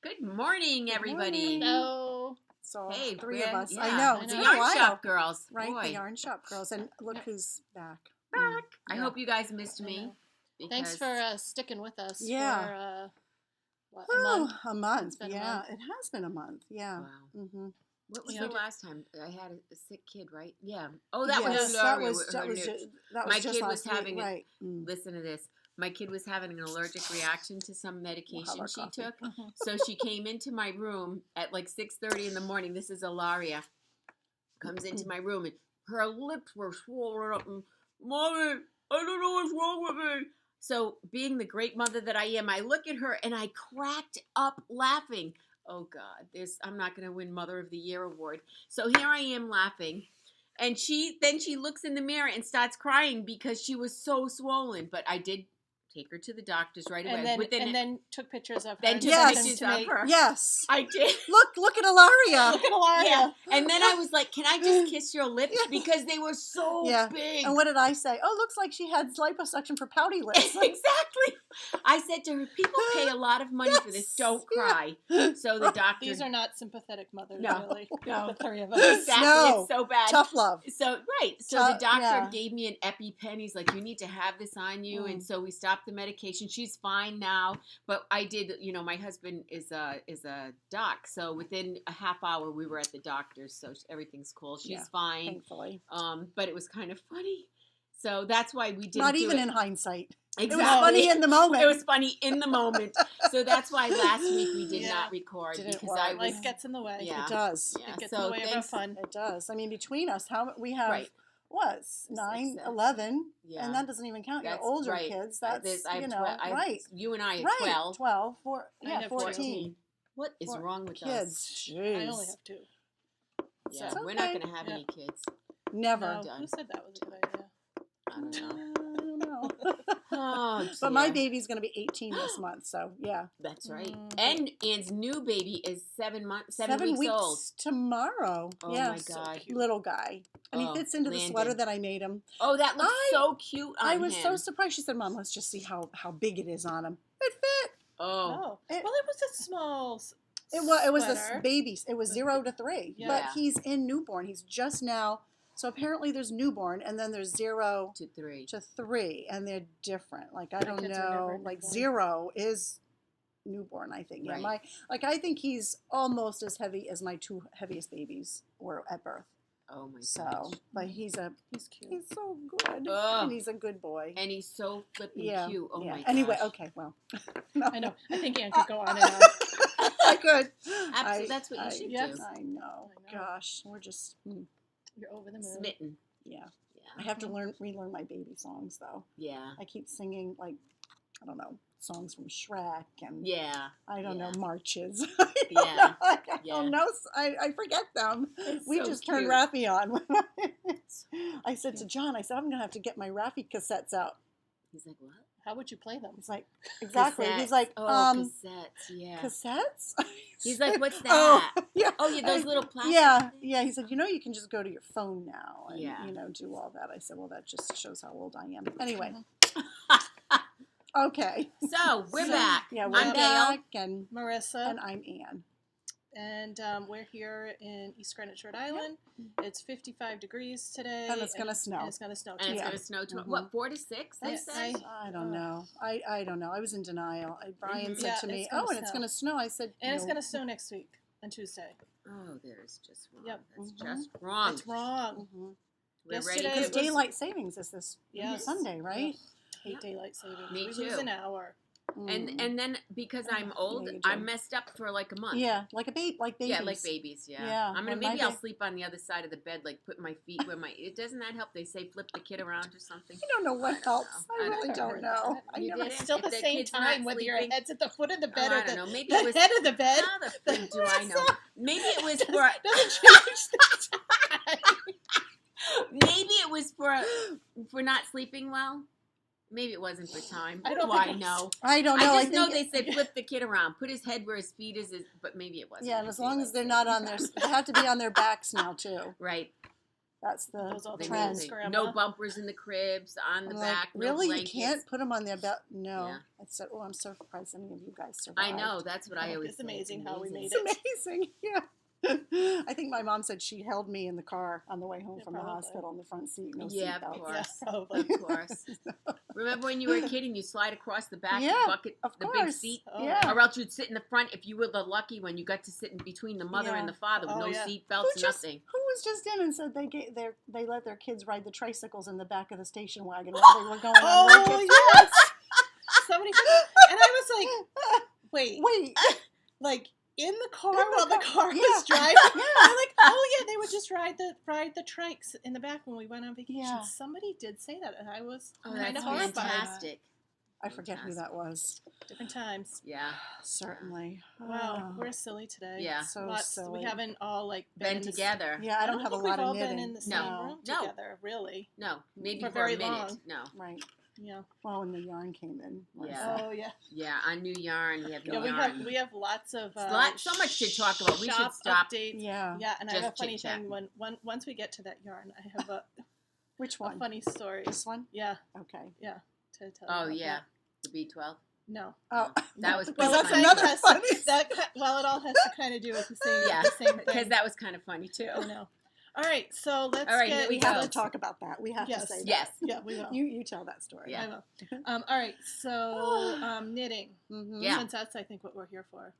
Good morning, everybody. Hello. So Hey, three of us. yeah, I know. I It's know. been a Yarn while. Shop girls. Right, Boy. the Yarn Shop girls. And look who's back. I Yeah. hope you guys missed me. Thanks because- for sticking with us Yeah. for, a month? A month. It's been a Yeah, month. it has been a month. Yeah. Wow. Mm-hmm. What was Yeah. the last time I had a sick kid, right? Yeah. Oh, that Yes, was that Laura. was Her just, new- that my was just kid was last week, having right. Listen to this. My kid was having an allergic reaction to some medication our she coffee. took. So she came into my room at like 6:30 in the morning. This is Ilaria. Comes into my room and her lips were swollen up. And, Mommy, I don't know what's wrong with me. So being the great mother that I am, I look at her and I cracked up laughing. Oh God, I'm not going to win Mother of the Year award. So here I am laughing. And she looks in the mirror and starts crying because she was so swollen. But I did take her to the doctors right away. And then took pictures of her. Then and took Yes. sent them pictures to of me. her. Yes. I did. Look at Ilaria. Look at Ilaria. Yeah. And then I was like, can I just kiss your lips? Yeah. Because they were so Yeah. big. And what did I say? Oh, looks like she had liposuction for pouty lips. Exactly. I said to her, people pay a lot of money for this. Yes. Don't Yeah. cry. So the doctor... These are not sympathetic mothers, No. really. No. The three of us. Exactly. No. It's so bad. Tough love. So, right. So Tough- the doctor yeah. gave me an EpiPen. He's like, you need to have this on you. And so we stopped the medication. She's fine now. But I did, my husband is a doc. So within a half hour, we were at the doctor's. So everything's cool. She's Yeah, fine. Thankfully. But it was kind of funny. So that's why we didn't Not do even it. in hindsight. Exactly. It was funny in the moment. It was funny in the moment. So that's why last week we did Yeah. not record Didn't because work. I was Life gets in the way. Yeah. It does. Yeah. It gets So in the way of our thanks- fun. It does. I mean, between us, we have, Right. what, 9, Six, 11, Yeah. and that doesn't even count your That's older right. kids. That's, I have right. You and I have Right. 12. 12, I have 14. What is Four wrong with kids. us? Jeez. I only have 2. Yeah, It's we're not okay. going to have Yeah. any kids. Never. No, Done. who said that was a good idea? I don't know. I don't know. Oh, But my dear. baby's going to be 18 this month, so yeah. That's right. Mm. And Ann's new baby is 7 weeks old. tomorrow. Oh yeah. my God. Little guy. And he Oh, fits into the Landon. sweater that I made him. Oh, that looks I- so cute on I was him. so surprised. She said, Mom, let's just see how big it is on him. It fit. Oh. Oh. It- Well, it was a small It was sweater. a baby. It was 0 to 3. Yeah. But he's in newborn. He's just now. So apparently there's newborn, and then there's 0 to 3. to 3, and they're different. Like I My don't kids are know. never Like newborn. 0 is newborn. I think. Yeah. Right. I think he's almost as heavy as my 2 heaviest babies were at birth. Oh my So, gosh. but he's He's cute. so good, Ugh. and he's a good boy. And he's so flippin' Yeah. cute. Oh yeah. my gosh. Anyway, okay. Well, no. I know. I think Ann could go on and on. I could. Absolutely. That's what you should Yes. do. I know. I know. Gosh, we're just. You're over the moon. Smitten. Yeah. Yeah. I have to relearn my baby songs though. Yeah. I keep singing like, I don't know, songs from Shrek and Yeah. I don't know, yeah. marches. Yeah. I Yeah. don't know. I forget them. It's We so just turned cute. Raffy on. I said to John, I said, I'm going to have to get my Raffy cassettes out. He's like, what? How would you play them? He's like, exactly. Cassettes. He's like, oh, cassettes. Yeah. cassettes? He's like, what's Oh, that? yeah. Oh, yeah, those little plastic Yeah, things? yeah. He said, you can just go to your phone now and, Yeah. do all that. I said, well, that just shows how old I am. Anyway. Okay. So, we're back. Yeah, we're I'm back, Gail. and Marissa. I'm Ann. And we're here in East Greenwich, Rhode Island. It's 55 degrees today. And it's going to snow. And it's going to snow And too. it's Yeah. going to snow, Mhm. what, 4 to 6, they Yes, said? I don't know. I don't know. I was in denial. Brian Mhm. said Yeah, to me, it's gonna and it's snow. going to snow. I said, And it's no. going to snow next week on Tuesday. Oh, there's just wrong. Yep. That's Mhm. just wrong. It's wrong. Mhm. We're Yesterday ready Because it was- daylight savings is this Yes. Sunday, right? Hate Yeah. daylight savings. Me we lose too. an hour. And then because I'm old, you do. I'm messed up for like a month. yeah, like babies. Yeah, like babies. Yeah. Yeah, I'm gonna when my maybe I'll ba- sleep on the other side of the bed, like put my feet where my. It doesn't that help? They say flip the kid around or something. I don't know what I don't helps. know. I I really never don't heard know. that. I You never. did it? Still If the the same kid's not time, whether your sleeping- head's at the foot of the Oh, bed I or don't the, know. Maybe the it was. head of the bed. How the frick do I know? Maybe it was for. Doesn't change the time. Maybe it was for not sleeping well. Maybe it wasn't for time. I don't Why think it was. know? I don't know. I just know think they said flip the kid around, put his head where his feet is, but maybe it wasn't. yeah, and as Maybe long it as they're was. not on their, they have to be on their backs now too. Right. That's the Those are the trend. rules. Grandma. No bumpers in the cribs, on the I'm back, like, no really? blankets. You can't put them on their back? No. Yeah. I said, oh, I'm so surprised any of you guys survived. I know. That's what I Oh, always it's say. amazing how we made It's it. amazing. Yeah. I think my mom said she held me in the car on the way home Yeah, from the probably. hospital in the front seat. No Yeah, of seatbelts. course. Yeah, probably. Of course. Remember when you were a kid and you slide across the back Yeah, of the bucket, of the big course. seat? Oh, Yeah. Or else you'd sit in the front if you were the lucky one. You got to sit in between the mother Yeah. and the father with Oh, no yeah. seat belts, Who just nothing. who was just in and said they let their kids ride the tricycles in the back of the station wagon while they were going on road Oh trips? yes. Somebody and I was like, wait, Wait. like in the car In the while the car. car Yeah. was driving. Yeah. I'm like, oh yeah, they would just ride the trikes in the back when we went on vacation. Yeah. Somebody did say that, and I was Oh, kind that's of horrified. fantastic. I forget who that was. Different times. Yeah. Certainly. Wow, Oh, we're silly today. Yeah. so Lots, silly. We haven't all like Been in the s- together. Yeah, I don't have a think lot we've of all knitting. been in the same No. room No. together, really. No, maybe For for, very a minute. long. No. Right. Yeah. Well, when the yarn came in. Yeah. Oh yeah. Yeah, on new yarn, we have new Yeah, yarn. we have lots of So much to talk about. We should shop stop. updates. Yeah. Yeah, and I have a Just funny chit-chat. thing once we get to that yarn, I have Which a one? funny story. This one? Yeah, Okay. to tell. Oh, you about yeah. that. The B12. No. Oh, That was well, pretty that's funny. another has funny. well, it all has to kind of do with the same, Yeah, the same because thing. that was kind of funny, too. I know. All right, so let's All right, get. here we we have go. to talk about that. We have Yes. to say that. Yes. Yeah, we will. You tell that story. Yeah. I will. All right, so knitting. Mm-hmm. Yeah. Since that's, I think, what we're here for.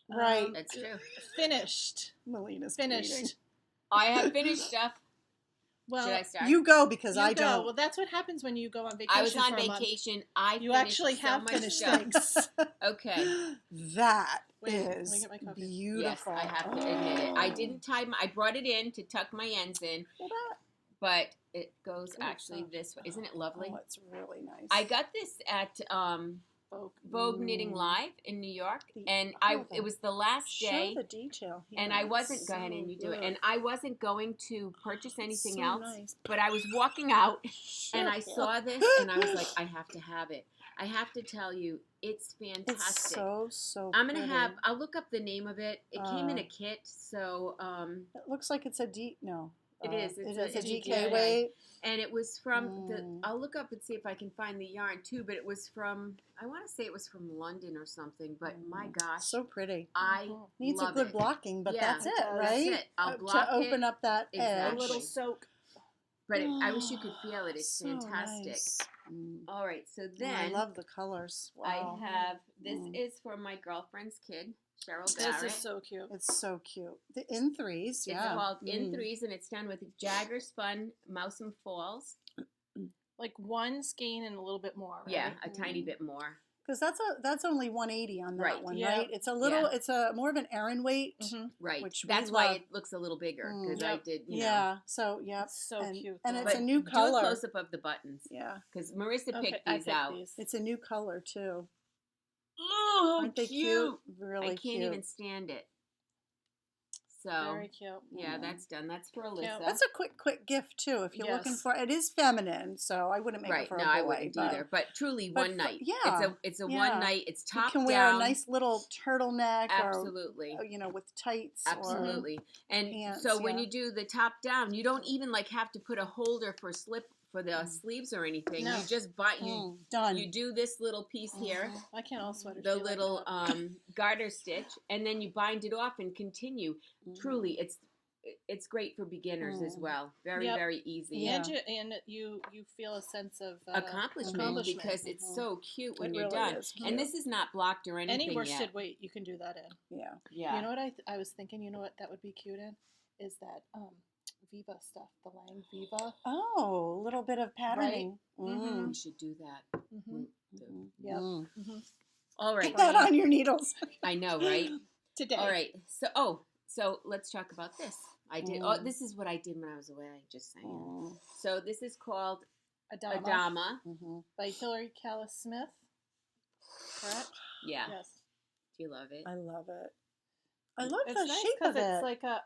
Right. That's true. Finished. Melina's Finished. tweeting. I have finished stuff. Well, Should I start? You go because you I go. don't. Well, that's what happens when you go on vacation. I was on for a month. vacation. I You finished actually so have much finished stuff. things. Okay. That Wait, let me is get my coffee. Yes, beautiful. I have to admit it. I didn't tie my. I brought it in to tuck my ends in, Well, that- but it goes Good actually stuff. this way. Isn't it lovely? Oh, it's really nice. I got this at Vogue Knitting Mm. Live in New York, The- and oh, it was the last day. Show the detail. And here. I wasn't, go So ahead and you do it. good. And I wasn't going to purchase anything So else, nice. but I was walking out and I Sure. saw this and I was like, I have to have it. I have to tell you, it's fantastic. It's so I'm going to pretty. have, I'll look up the name of it. It came in Uh, a kit, so, It looks like it's a no. It is. It It's is a a DK DK weight. and it was from the, Mm. I'll look up and see if I can find the yarn too, but it was from, I want to say it was from London or something, but my gosh, So pretty. I Needs love a good it. blocking, but Yeah, that's it, it does. right? That's it. I'll To block open it. up that A Exactly. edge. little soak. But I wish you could feel it. It's So fantastic. nice. Mm. All right, so I then love the colors. Wow. I have this Mm. is for my girlfriend's kid, Cheryl This Barrett. is so cute. It's so cute. The in threes, It's yeah. called In Mm. Threes, and it's done with Jagger Spun Mousom Falls. Like one skein and a little bit more, right? Yeah, a tiny Mm. bit more. Because that's only 180 on that Right. one, Yeah. right? It's a little. Yeah. It's a more of an Aran weight. Mm-hmm. Right. Which we That's why love. it looks a little bigger Mm. because I Yep. did, you know. Yeah. So yeah, It's so and, cute, and though. it's But a new do a color. close up of the buttons Yeah, because Marissa Okay, picked I these picked out. these. it's a new color too. Oh, Aren't they cute? Really I can't cute. even stand it. So Very cute. yeah, Mm. that's done. That's for Alyssa. That's a quick gift too. If you're looking Yes. for, it is feminine, so I wouldn't make right. it for No, a boy. I wouldn't but either. But truly, but one for- night. yeah, It's a yeah. one night. It's You top can down. wear a nice little turtleneck, Absolutely. or with tights. Absolutely. And pants, so when yeah. you do the top down, you don't even like have to put a holder for the sleeves or anything. No. You just buy Or, done. you do this little piece here, Why can't all sweaters the be like little that? garter stitch, and then you bind it off and continue. Truly, it's great for beginners as Mm. well. Very Yep. very easy. Yeah. And you feel a sense of Accomplishment because it's Mhm. so cute when It you're really done. is cute. And this is not blocked or anything any worsted yet. weight you can do that in. Yeah. Yeah. You know what I was thinking? You know what that would be cute in is that Viva stuff, the Lang Viva. Oh, a little bit of patterning. Mhm. we should do that. Mm-hmm. Mm. Yep. Mm. Mm-hmm. All right. Get that on your needles. I know, right? Today. All right. So let's talk about this. I did. Oh, this is what I did when I was away. Just saying. Mm. So this is called Adama, Adama. Mhm. by Hilary Callis Smith. Correct? Yeah. Yes. Do you love it? I love it. I love It's the nice shape of it's it. like a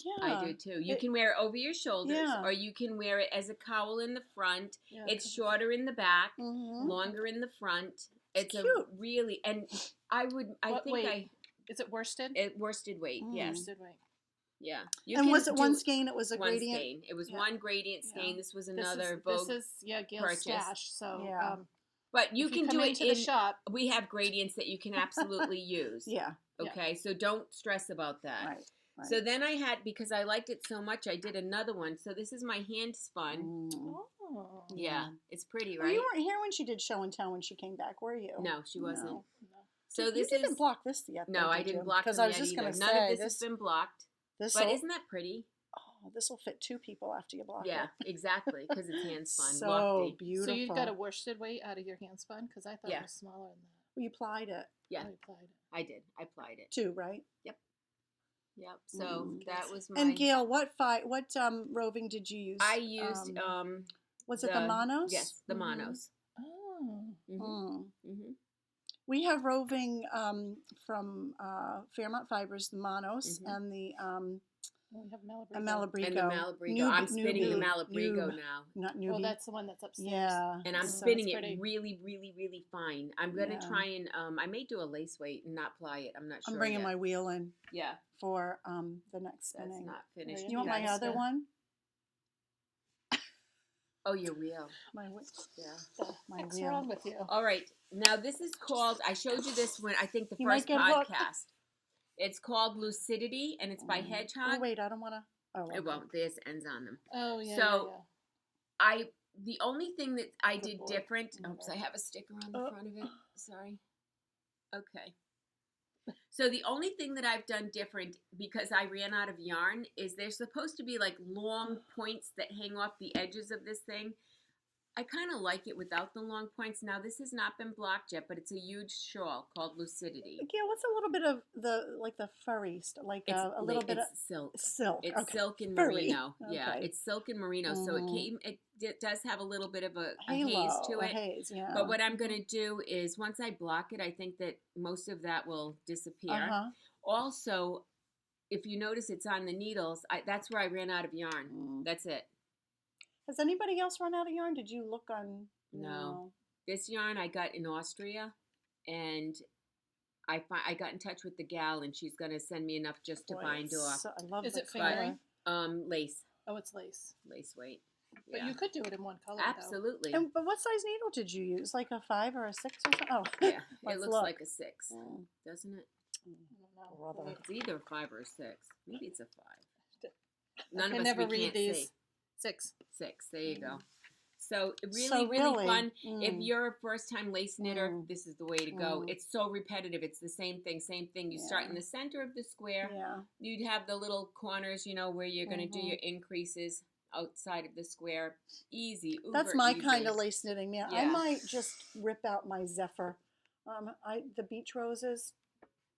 Yeah. I do too. You can wear it over your shoulders, Yeah. or you can wear it as a cowl in the front. Yeah, It's 'cause shorter in the back, Mhm. longer in the front. It's a cute. really, and I What think weight? Is it worsted? worsted weight. Mm. Yes. Worsted weight. Yeah. You And can was it one do skein? It was a one gradient. skein. It was Yeah. one gradient Yeah. skein. This was This another is, Vogue. this is Gail's purchase. stash. So Yeah. But you if can come do it into in the shop. We have gradients that you can absolutely use. Yeah. Okay, so don't stress about that. Right. Right. So then I had, because I liked it so much, I did another one. So this is my hand spun. Mm. Oh. Yeah, it's pretty, Well, right? you weren't here when she did show and tell when she came back, were you? No, she wasn't. No. No. So You this didn't is block this yet. no, though, I did didn't you? block because them I was yet just either. going to None say of this has been blocked. This But isn't that pretty? oh, this will fit 2 people after you block Yeah, it. exactly, because it's hand spun. So Lofty. beautiful. So you got a worsted weight out of your hand spun? Because I thought Yeah. it was smaller than that. Well, you plied it Yeah, Oh, you applied it. I did. I applied it. 2, right? Yep. So Mm. that was my. And Gail, what roving did you use? I used was it the Monos? Yes, the Mhm. Monos. Oh. Mm-hmm. Mm. Mm-hmm. We have roving from Fairmont Fibers, the Monos, Mhm. and the We have Malabrigo. Malabrigo. And the Malabrigo. Newbie- I'm spinning the newbie- Malabrigo noob, now. Not newbie. Well, that's the one that's upstairs. yeah. And I'm so- spinning it's it pretty. really, really, really fine. I'm gonna Yeah. try and I may do a lace weight and not ply it. I'm not sure. I'm bringing yet. my wheel in Yeah, for the next that's spinning. not finished. Right. You want my Yes, other yeah. one? Oh, your wheel. My Yeah. my What's wheel. wrong with you? All right. Now this is called. I showed you this when I think the You might first get hooked. podcast. It's called Lucidity, and it's by Oh Hedgehog. wait, I don't want to. Oh, It won't. There's ends on them. Oh, yeah. So- The only thing that I Good did boy. different. Oh, Oops, I have a sticker on the Oh. front of it. Sorry. Okay. So the only thing that I've done different, because I ran out of yarn, is there's supposed to be like long points that hang off the edges of this thing. I kind of like it without the long points. Now this has not been blocked yet, but it's a huge shawl called Lucidity. Gail, what's a little bit of the furry stuff, like It's a little bit of it's silk. silk? It's okay. silk and Furry. merino. Yeah, Okay. it's silk and merino. So Mhm. it does have a little bit of a Halo, haze to a it. haze, yeah. But what I'm going to do is once I block it, I think that most of that will disappear. Uh-huh. Also, if you notice it's on the needles, that's where I ran out of yarn. Mm. That's it. Has anybody else run out of yarn? Did you look on? No. This yarn I got in Austria, and I got in touch with the gal, and she's going to send me enough just to Boy, bind it's off. so- I love Is the it fingering? color. Lace Oh, it's lace. weight. But Yeah. you could do it in one color, Absolutely. But what size needle did you use? Like a 5 or a 6 or something? Oh, Yeah, Let's it looks look. like a 6, Mm. doesn't it? though. I don't know. Brother. It's either a 5 or a 6. Maybe it's a 5. I None of can us never we read can't these. see. 6. 6. There you go. So really, So really fun. mm. If you're a first-time lace knitter, Mm. this is the way to go. Mm. It's so repetitive. It's the same thing, same thing. You start in Yeah. the center of the square. Yeah. You'd have the little corners, where you're going to do Mhm. your increases outside of the square. Easy. That's uber my easy. kind of lace knitting. Yeah, I Yeah. might just rip out my Zephyr. The beach roses.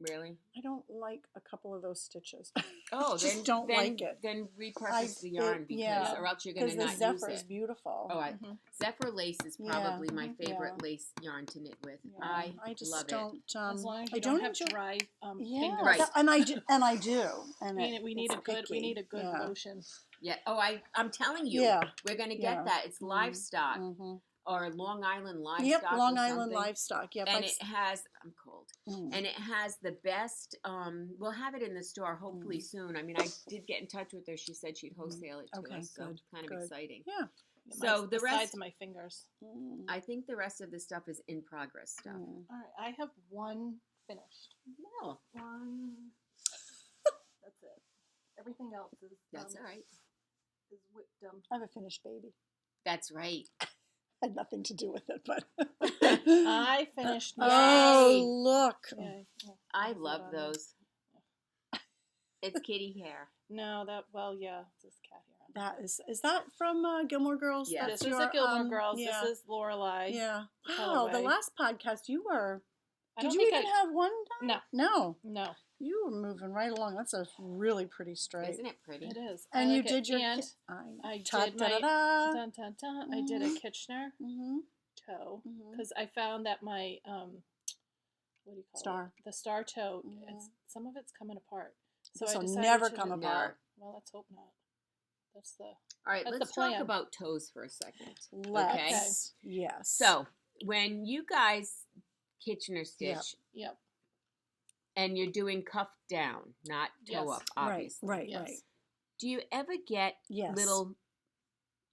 Really? I don't like a couple of those stitches. Oh, Just then don't then, like it. Then repurpose the yarn because, yeah, or else you're going Because to the not use Zephyr is it. beautiful. Oh, Mhm. Zephyr lace is Yeah, probably my mhm, favorite yeah. lace yarn to knit with. Yeah, I just love it. don't. As long as you I don't have enjoy. dry Yeah, fingers. Right. and I do, and I do. And We need it's a good. picky. We need a good yeah. lotion. Yeah. Oh, I'm telling you, Yeah. we're going to Yeah. get that. It's Mhm. livestock Mm-hmm. or Long Island livestock. Yep, Long or Island something. livestock. Yep, And it has. I'm cold. mm. And it has the best. We'll have it in the store hopefully soon. I mean, I did get in touch with her. She said she'd wholesale it to Okay, us, so good, it's kind of good. exciting. Yeah. Yeah, So the sides rest- of my fingers. Mm. I think the rest of the stuff is in progress stuff. Mm. All right, I have one finished. No, One. That's it. Everything else is. that's all right. Is whipped. I have a finished baby. That's right. Had nothing to do with it, but. I finished. Oh, Yay. look. Yeah, yeah, I there's that love on there. those. It's kitty hair. No, yeah, it's this cat here. That is that from Gilmore Girls? Yeah. That's This is your, a Gilmore Girls. Yeah. This is Lorelai. Yeah. Wow, the colorway. last podcast you were. I Did don't you think even I- have one dye? No, No. no, You were moving right along. That's a really pretty straight. Isn't it pretty? it is. And I you like did it. your. And I did my. Da-da-da. Dun, dun, dun, I did a Kitchener Mm-hmm. toe Mm-hmm. because I found that my what do you call Star. it? The star toe. Mhm. It's some of it's coming apart. So This I will decided never to come do- apart. Well, let's hope not. That's the. All right, That's the let's talk plan. about toes for a second. Let's. Yes. So when you guys Kitchener stitch Yep. Yep. and you're doing cuff down, not toe Yes. up, obviously. Right. Yes. Do you ever get Yes. little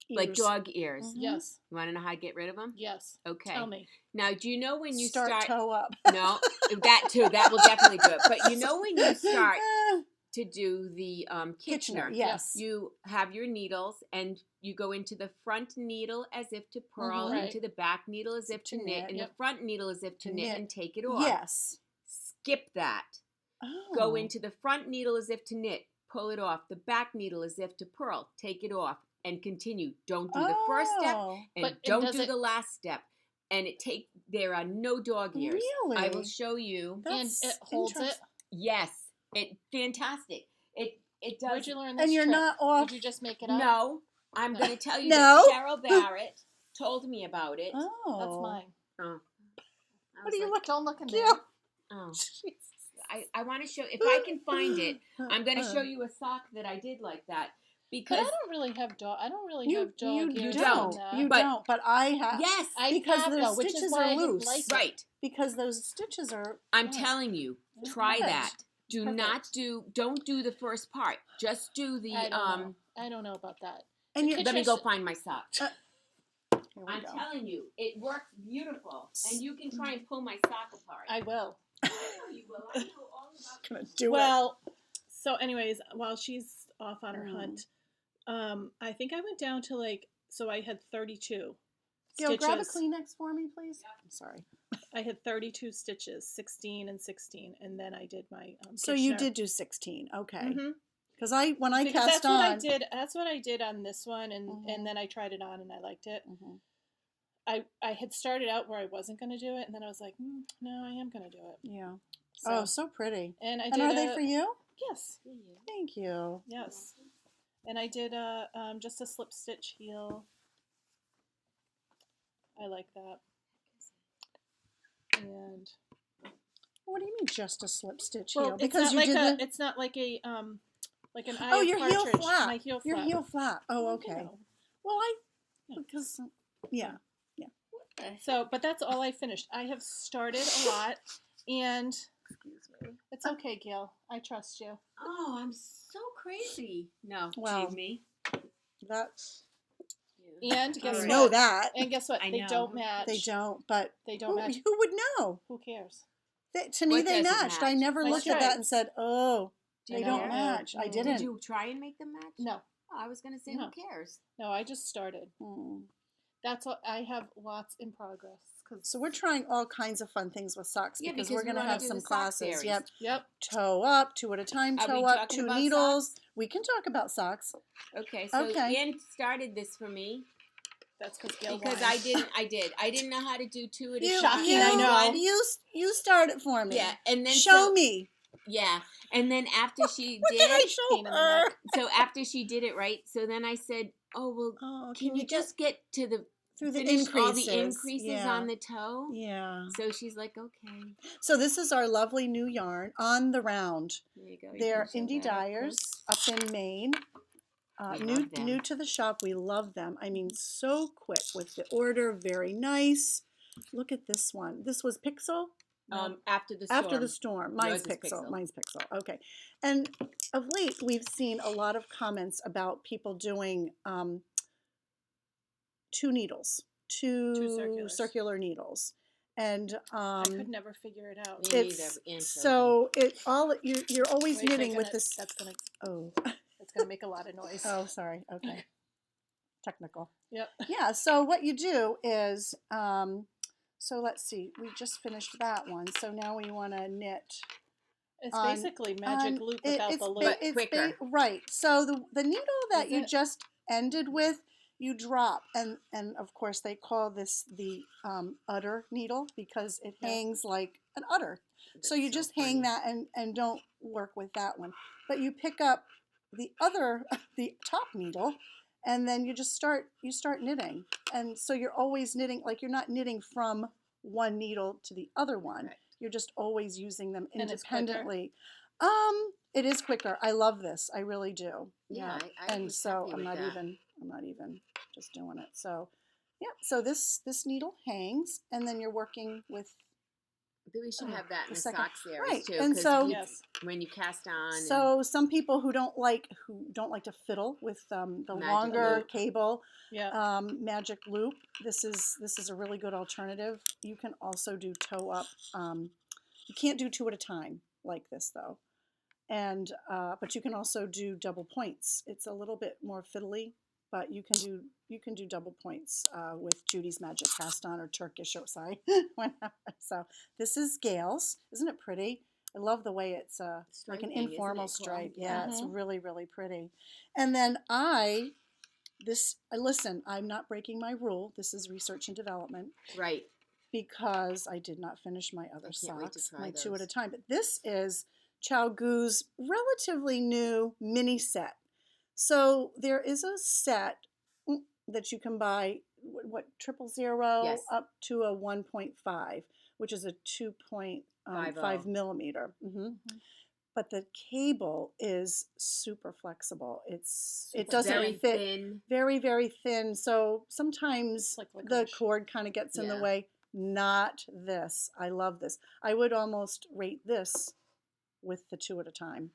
like Ears. dog ears? Mhm. Yes. You want to know how to get rid of them? Yes. Okay. Tell me. Now, do you know when you start toe up. No, that too. That will definitely do it. But you know when you start to do the Kitchener, yes. you have your needles and you go into the front needle as if to purl, Mhm. Right. into the back needle as if to knit, and Yep. the front needle as if to To knit knit. and take it off. Yes. Skip that. Oh. Go into the front needle as if to knit, pull it off. The back needle as if to purl, take it off, and continue. Don't do the first step Oh. and But- and don't does do it- the last step. And there are no dog ears. Really? I will show you. That's and it holds it. interesting. Yes, fantastic. It does. Where'd you learn this And you're trick? not off. Did you just make it up? No, I'm going to tell you No. that Cheryl Barrett told me about it. Oh. That's mine. Oh. I What was are you like, looking? Don't look in Yeah. there. Oh, Jesus. I want to show. If I can find it, I'm going to show you a sock that I did like that But because I don't really have dog. I don't really You have dog you ears don't. on that. You But- don't. But I have. yes, I because have those though, which is stitches why are I didn't loose. like it. right. Because those stitches are. I'm Yeah. telling you, try Perfect. that. Do not don't do the first part. Just do the I don't know. I don't know about that. And The you're. Let me go Kitchener- find my sock. Here we I'm go. telling you, it works beautiful, and you can try and pull my sock apart. I will. I know you will. I know all about Gonna do Well, so anyways, while she's off on her Mm. hunt, I think I went down to so I had 32 Gail, stitches. grab a Kleenex for me, please. I'm sorry. I had 32 stitches, 16 and 16, and then I did my So you Kitchener. did do 16, okay? Mhm. Because when I Because cast that's what I on. did. That's what I did on this one, and Mhm. then I tried it on and I liked it. Mhm. I had started out where I wasn't going to do it, and then I was like, no, I am going to do it. Yeah. So, Oh, so pretty. and I And did. are they for you? Yes, Thank you. yes. And I did just a slip stitch heel. I like that. And What do you mean, just a slip stitch well, heel? it's Because not you like did it's not like a like an eye Oh, of your heel partridge. flap. My heel Your flap. heel flap. Oh, You okay. know. Well, Yeah. because yeah. So, but that's all I finished. I have started a lot, and Excuse me. it's okay, Gail. I trust you. Oh, I'm so crazy. No, Wow. believe me. That's And I guess what? know that And guess what? I They know. don't match. they don't, but They don't who, match. who would know? Who cares? To me, What they doesn't matched. I match? never My looked at that stripes. and said, "Oh, Do they you don't care? match." I Mm. didn't. Did you try and make them match? No, Oh, I was going to say, No. who cares? no. I just started. Mm. That's what I have. Lots in progress. So we're trying all kinds of fun things with socks Yeah, because because we're we going to wanna have do some the sock classes. series. Yep. Yep. Toe up, 2 at a time, Are we toe up, talking 2 about needles. We can talk about socks. Okay, so Okay. Ann started this for me That's because Gail because won. I didn't know how to do 2 at a You, time. Shocking, you, I know. You start it for me. Yeah, and then Show me. Yeah, and then after she What did I did, show Pain in the her? neck. so after she did it right, so then I said, "Oh well, Oh, can you just get to the through the finish increases? all the increases Yeah. on the toe?" Yeah. So she's like, "Okay, So this is our lovely new yarn on the round. there you go." You They're can show Indie that up Dyers close. up in Maine. We New love them. new to the shop. We love them. I mean, so quick with the order. Very nice. Look at this one. This was Pixel. After the storm. After the storm. Mine's Yours is Pixel. Pixel. Mine's Pixel. Okay. And of late, we've seen a lot of comments about people doing 2 needles, two circular needles, and I could never figure it out. Me it's neither, Ann showed so it all you're always Wait, knitting they're with gonna- this. That's gonna. Oh, That's gonna make a lot of noise. oh, sorry. Okay, technical. Yep. Yeah. So what you do is, so let's see. We just finished that one. So now we want to knit. It's on- basically magic on- loop it- without it's the ba- loop. it's quicker. right. So the needle that Is you it? just ended with, you drop, and of course they call this the udder needle because it Yeah. hangs like an udder. So you just hang that and don't work with that one. But you pick up the other, the top needle, and then you start knitting. And so you're always knitting, like you're not knitting from one needle to the other one. Right. You're just always using them And it's quicker? independently. It is quicker. I love this. I really do. Yeah, I And was so happy I'm with not that. even just doing it. So yeah. So this needle hangs, and then you're working with We should have that in the the second. sock series Right. too, And because so Yes. when you cast on, so some people who don't like to fiddle with the Magic longer loop. cable Yeah. magic loop, this is a really good alternative. You can also do toe up. You can't do two at a time like this though, and but you can also do double points. It's a little bit more fiddly, but you can do double points with Judy's Magic Cast On or Turkish or sorry, whatever. So this is Gail's. Isn't it pretty? I love the way it's like an Striping, isn't informal it, stripe. Chloe? Yeah, it's Mhm. really really pretty. And then listen. I'm not breaking my rule. This is research and development right. because I did not finish my other I can't wait to socks, try my two at a those. time. But this is Chow Gu's relatively new mini set. So there is a set that you can buy, what, 000 Yes. up to a 1.5, which is a 2.5 50. millimeter. But the cable is super flexible. It doesn't very fit thin. very very thin. So sometimes Like the licorice. cord kind of gets in the Yeah. way. Not this. I love this. I would almost rate this with the two at a time,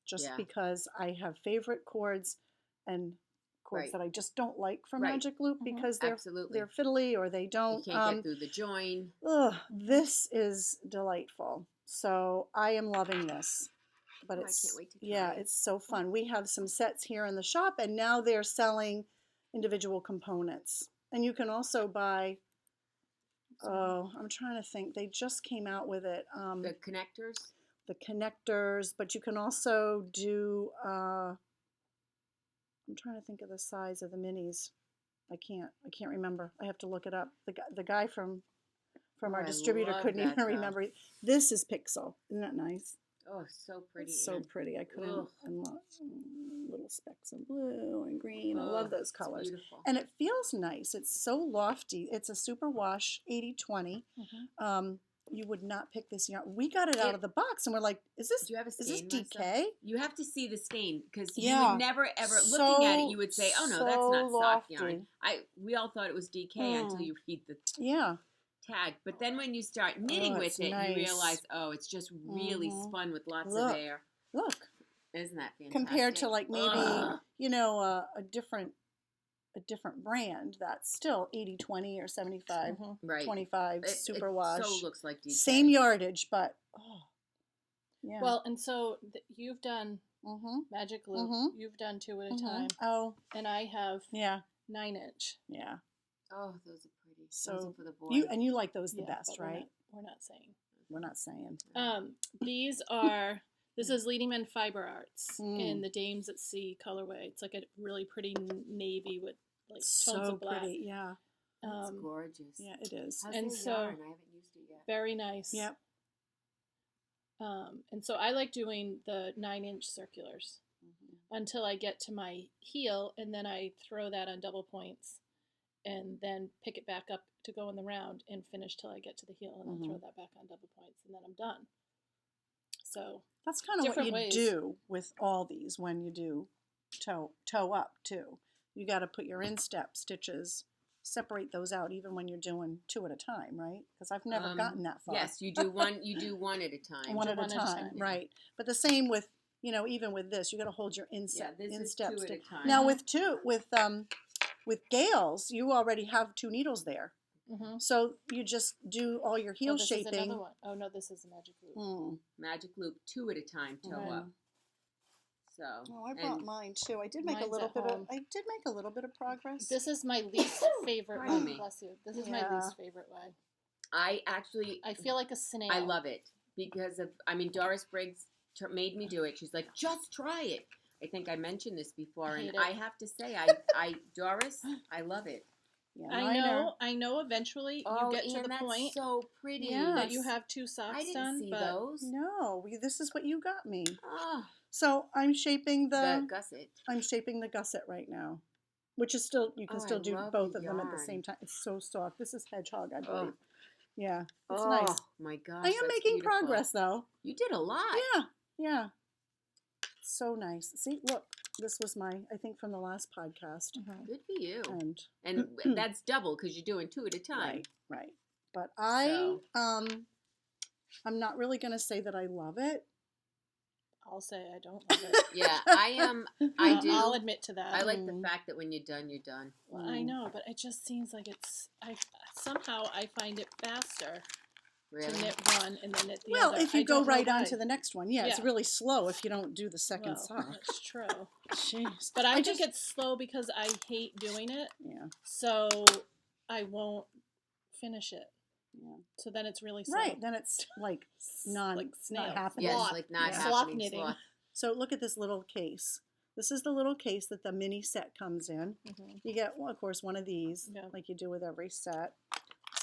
just Yeah. because I have favorite cords and cords Right. that I just don't like from Right. Magic Loop Mhm. because Absolutely. they're fiddly or they You don't. can't get through the join. This is delightful. So I am loving this. But Oh, I it's can't wait to try yeah, it. it's so fun. We have some sets here in the shop, and now they're selling individual components. And you can also buy. Oh, I'm trying to think. They just came out with it. The connectors. The connectors, but you can also do. I'm trying to think of the size of the minis. I can't remember. I have to look it up. The guy from Oh, our I distributor love couldn't that, even though. remember. This is Pixel. Isn't that nice? Oh, so pretty. It's so Ann. pretty. I couldn't. Ugh. And little specks of blue and green. I love Ugh, those it's colors. beautiful. And it feels nice. It's so lofty. It's a super wash 80/20. Mhm. You would not pick this yarn. We got it out of the box and we're like, is Do you have a this stain, DK? Marcel? You have to see the stain because you Yeah. would never ever So- looking at it. You would say, "Oh no, that's so not sock yarn." lofty. We all thought it was DK until you read the Yeah. tag. But then when you start knitting Oh, with it's it, nice. you realize, oh, it's just really Mhm. spun with lots Look. of air. Look. Isn't that fantastic? Compared to like maybe Ugh. a different brand that's still 80/20 or 75 Mhm. Right. 25 It superwash. so looks like DK. Same yardage, but yeah. Well, and so you've done Mm-hmm. Magic Loop. Mhm. You've done two at a time, Oh, and I have yeah, 9-inch. yeah. Oh, those are pretty. So those are for the boy. you like those the Yeah, best, but right? We're not saying. We're not saying. These are. This is Leading Men Fiber Arts Mm. in the Dames at Sea colorway. It's like a really pretty navy with like tones So of black. pretty, yeah, It's gorgeous. yeah, it is. How's And the so- yarn? I haven't used it yet. Very nice. Yep. And so I like doing the 9-inch circulars until I get to my heel, and then I throw that on double points, and then pick it back up to go in the round and finish till I get to the heel, and then throw that back on double points, and then I'm done. So That's kind of what Different you ways. do with all these when you do toe up too. You got to put your instep stitches, separate those out even when you're doing two at a time, right? Because I've never gotten that far. Yes, you do one. You do one at a time. One do at a one at a time, time. right? But the same with even with this, you got to hold your Yeah, instep this is instep two at a stitch. time. Now with Gales, you already have two needles there, so you just do all your heel this is shaping. another one. Oh no, this is a Magic Loop. Magic loop 2 at a time, toe Right. up. So. Oh, I brought and mine too. I did make a Mine's little at bit of. home. I did make a little bit of progress. This is my least favorite Pardon one. me. Bless you. This is my Yeah. least favorite way. I actually. I feel like a snail. I love it because of. I mean, Doris Briggs made me do it. She's like, just try it. I think I mentioned this before, I hate and it. I have to say, Doris, I love it. Yeah, I mine are- know. I know. Eventually, Oh, you get to Ann, the that's point so pretty. Yeah. that you have two socks I didn't done. see but those. No, this is what you got me. Oh, So I'm shaping the the gusset. I'm shaping the gusset right now, which is still you can Oh, still I do love both the of them at the yarn. same time. It's so soft. This is hedgehog, I Oh. believe. Yeah, it's Oh nice. my gosh! I am that's making beautiful. progress though. You did a lot. Yeah. So nice. See, look, this was I think from the last podcast. Good for you. And And that's double because you're doing 2 at a time. right. But So. I'm not really going to say that I love it. I'll say I don't love it. Yeah, I do. I'll admit to that. I like the fact that when you're done, you're done. Well, I know, but it just seems like somehow I find it faster Really? to knit one and then knit the Well, other. if you I go don't know right on why. to the next one, it's Yeah. really slow if you don't do the second sock. That's true. Jeez. But I think it's slow because I hate doing it, Yeah. so I won't finish it. Yeah. So then it's really slow. Right. Then it's like not snail. happening. Yes, Sloth. like not Yeah. happening. Sloth knitting. Sloth. So look at this little case. This is the little case that the mini set comes in. Mhm. You get, well, of course, one of these, Yeah. like you do with every set.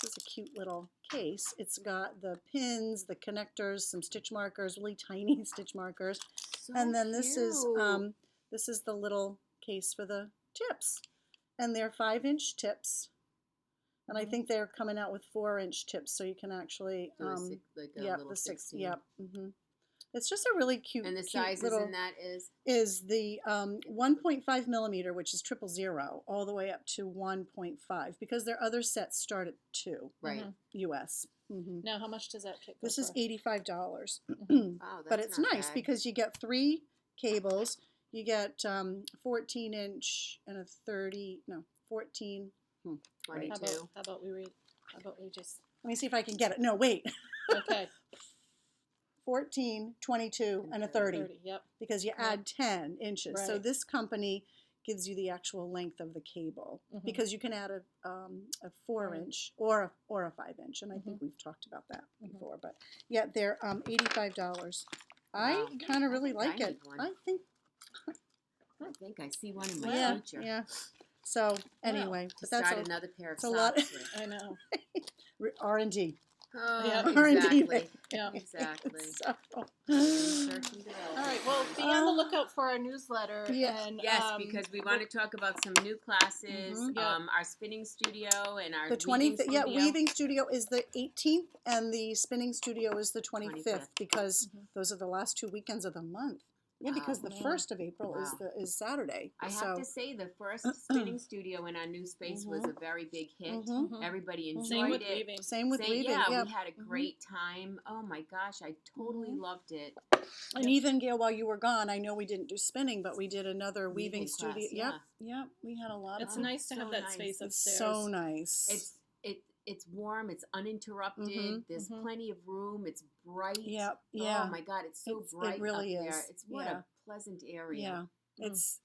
This is a cute little case. It's got the pins, the connectors, some stitch markers, really tiny stitch markers. So And then this is cute. the little case for the tips. And they're 5-inch tips. And I think they're coming out with 4-inch tips, so you can actually, So a like a yep, little the 16. Yep. It's just a really cute. And the cute sizes little, in that is the 1.5 millimeter, which is 000, all the way up to 1.5, because their other sets start at 2 right. Mhm. US. Mm-hmm. Now, how much does that kit go This is for? $85. Wow, that's But it's not nice bad. because you get 3 cables. You get 14-inch and a 14. How 22. about we read? How about we just? Let me see if I can get it. No, wait. Okay. 14, 22, and a 30. Yep. Because you add 10 inches. So Right. this company gives you the actual length of the cable, Mhm. because you can add a 4-inch or a 5-inch, and I think we've talked about that before. But yeah, they're $85. Wow. I kind of I really think I like it. need one. I think I think I see one in my yeah, future. yeah. So anyway, To but that's start another pair of it's a lot- socks with. I know. R&D. Oh, Yeah. R&D. exactly. Yeah. Exactly. So, Research and development. All right. Well, be on the lookout for our newsletter. Yeah. And, Yes, because we want to talk about some new classes, Mhm. Yeah. our spinning studio and our the weaving 20th, studio. weaving studio is the 18th, and the spinning studio is the 25th, because those are the last 2 weekends of the month. Yeah, because the Wow. 1st of April Wow. is Saturday. I so, have to say, the first spinning studio in our new space was a very big hit. Mhm. Everybody enjoyed Same with it. weaving. same with Say, weaving. yeah, Yeah, we had a great time. Oh my gosh, I totally loved it. And even Gail, while you were gone, I know we didn't do spinning, but we did another weaving Weaving class, studio. yeah. Yep. We had a lot It's of. nice to so have that nice. space It's upstairs. so nice. It's warm. It's uninterrupted. Mhm. There's plenty of room. It's bright. Yep. Yeah. Oh my God, it's so It bright really up there. is. It's what Yeah. a pleasant area. Yeah. It's.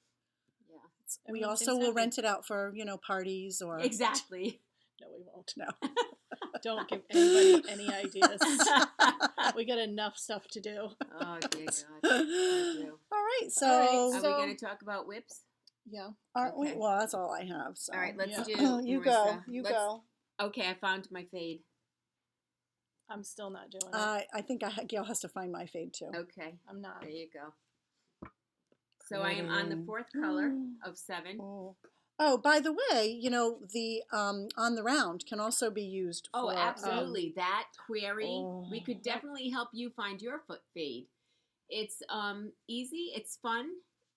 Yeah. We Everyone also seems will happy. rent it out for parties or. Exactly. No, we won't. No. Don't give anybody any ideas. We got enough stuff to do. Oh dear God. I do. All right. So. All right, Are so- we going to talk about whips? Yeah. Aren't we? Okay. Well, that's all I have. So. All right, let's Yeah. do. You Marissa. go. You Let's- go. Okay, I found my fade. I'm still not doing it. I think Gail has to find my fade too. Okay, I'm not. there you go. So I am on the 4th color of 7. Oh, by the way, the on the round can also be used for. Oh, absolutely. That query, we could Oh. definitely help you find your foot fade. It's easy, it's fun.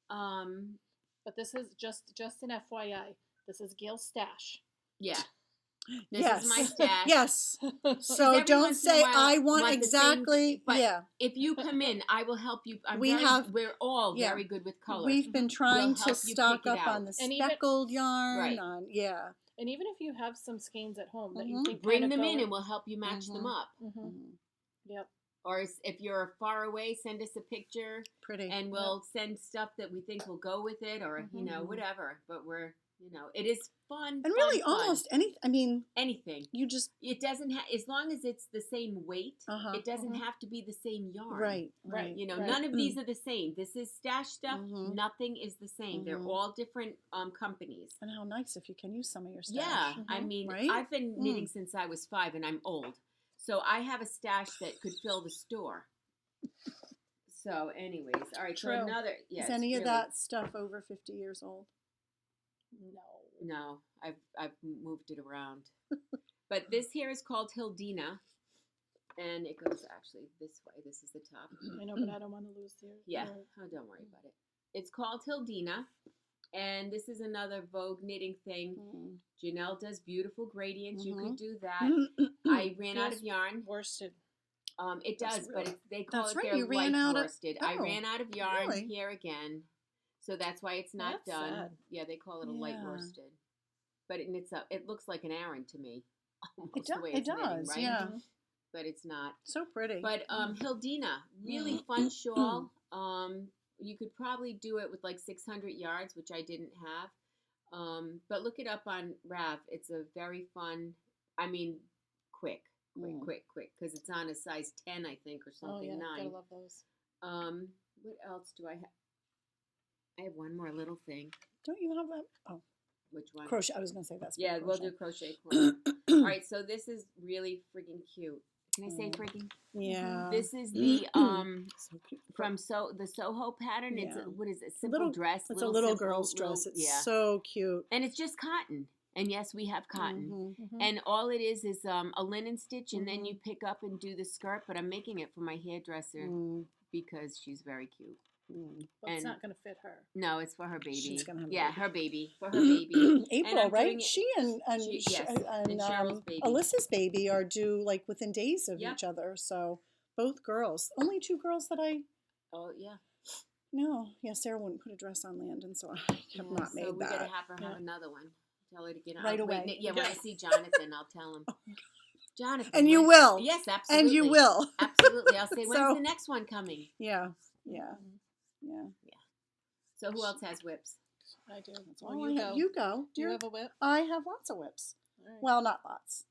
But this is just an FYI. This is Gail's stash. Yeah. This Yes. is my stash. Yes. So every don't once in a say while, I want the same- exactly. but Yeah. If you come in, I will help you. We're all yeah. very good with color. We've been trying We'll to help you stock pick it up out. on the And even- speckled yarn. Right. And even if you have some skeins at home that you Mhm. think Bring kind of them go in and we'll help you match them up. Mhm. Yep. Or if you're far away, send us a picture Pretty. and we'll send stuff that we think will go with it, or whatever. But it is fun. And really, fun. almost any. I mean, anything. you just It doesn't have, as long as it's the same weight. Uh-huh. It doesn't have to be the same yarn. right. Right. You know, Right. none of these are the same. This is stash stuff. Mhm. Nothing is the same. They're Mhm. all different companies. And how nice if you can use some of your stash. Yeah, I mean, Right? I've been knitting since I was 5, and I'm old, so I have a stash that could fill the store. So, anyways, all right. True. So another, yes. Is any of really. that stuff over 50 years old? No. No, I've moved it around. But this here is called Hildina, And it goes actually this way. This is the top. I know, but I don't want to lose the. Yeah. Oh, don't worry about it. It's called Hildina. And this is another Vogue knitting thing. Janelle does beautiful gradients. You could do that. I ran out of yarn. Worsted. It does, really, but they call that's it right, their you ran light out of- worsted. I oh, ran out of yarn really? here again. So that's why it's not That's done. sad. Yeah, they call it a light Yeah. worsted. But it knits up. It looks like an Aran to me. Almost It, the way it it's knitting, does, right? yeah. But it's not. So pretty. But Hildina, really fun shawl. You could probably do it with like 600 yards, which I didn't have. But look it up on Rav. It's a very fun, I mean, quick, because it's on a size 10, I think, or something, Oh, yeah. 9. Gotta love those. What else do I have? I have one more little thing. Don't you have that? Oh, Which one? crochet. I was going to say that's Yeah, crochet. we'll do crochet corner. All right, so this is really friggin' cute. Can I say friggin'? Yeah. This is the So cute. from the Soho pattern. It's Yeah. what is it? Simple dress. It's a little simple, girl's dress. little- It's so cute. and it's just cotton. And yes, we have cotton. Mhm. And all it is a linen stitch, and then you pick up and do the skirt. But I'm making it for my hairdresser because she's very cute. But it's And- not going to fit her. No, it's for her baby. She's gonna have a yeah, baby. her baby for her baby. April, I'm right? doing it- She and yes, and Cheryl's baby. Alyssa's baby are due like within days of Yep. each other. So both girls. Only 2 girls that I Oh yeah. know. Yeah, Sarah wouldn't put a dress on land, and so I have not so made we gotta that. have her have another one. Tell her to get on. Right I'll wait, away. yeah, when I see Jonathan, I'll tell him. Jonathan. And you when- will. Yes, absolutely. And you will. Absolutely. I'll say, when's So- the next one coming? Yeah. Mm-hmm. So who else has whips? I do. Oh, Well, you go. You go. Do you dear. have a whip? I have lots of whips. All right. Well, not lots.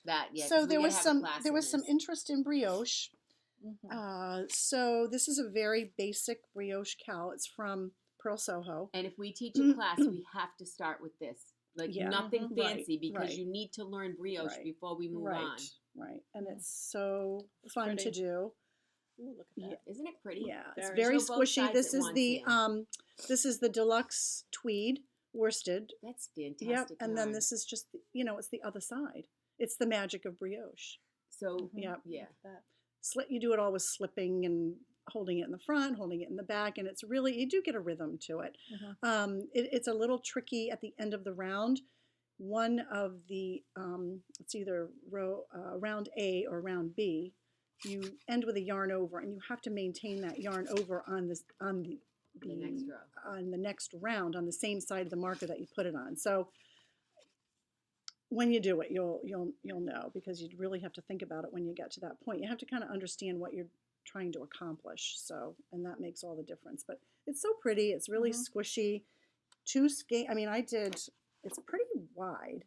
That, yeah. 'cause So we there gotta was have a some class there on was some this. interest in brioche. Mhm. So this is a very basic brioche cowl. It's from Pearl Soho. And if we teach a class, we have to start with this. Like Yeah. nothing Mhm. fancy Right, because right. you need to learn brioche Right, before we move right, on. right, and Mm. it's so It's fun to pretty. do. Ooh, look at that. Yeah. Isn't it pretty? Yeah, it's Very. very Show both squishy. sides This at is once, the Anne. this is the deluxe tweed worsted. That's fantastic. Yep, and then yarn. this is just it's the other side. It's the magic of brioche. So Mhm. Yep. yeah. Look at that. You do it all with slipping and holding it in the front, holding it in the back, and it's really you do get a rhythm to it. It's a little tricky at the end of the round. One of the it's either round A or round B. You end with a yarn over, and you have to maintain that yarn over on the next row. on the next round on the same side of the marker that you put it on. So when you do it, you'll know, because you really have to think about it when you get to that point. You have to kind of understand what you're trying to accomplish. So, and that makes all the difference. But it's so pretty. It's really squishy. 2 skein. I mean, it's pretty wide.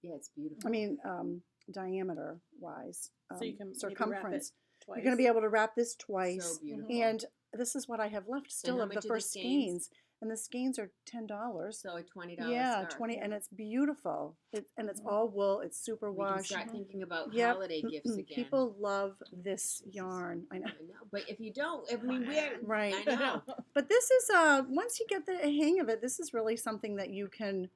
Yeah, it's beautiful. I mean, diameter wise. So you can maybe wrap it circumference. twice. You're going to be able to wrap this twice. So beautiful. And this is what I have left still how of the much are the first skeins? skeins. And the skeins are $10. So a $20 Yeah, scarf. 20, and it's beautiful. And it's all wool. It's super We can wash. start thinking about Yep. holiday gifts again. People love this yarn. I know. I know, but if you don't, I mean, we're Right. I know. But this is once you get the hang of it, this is really something that you can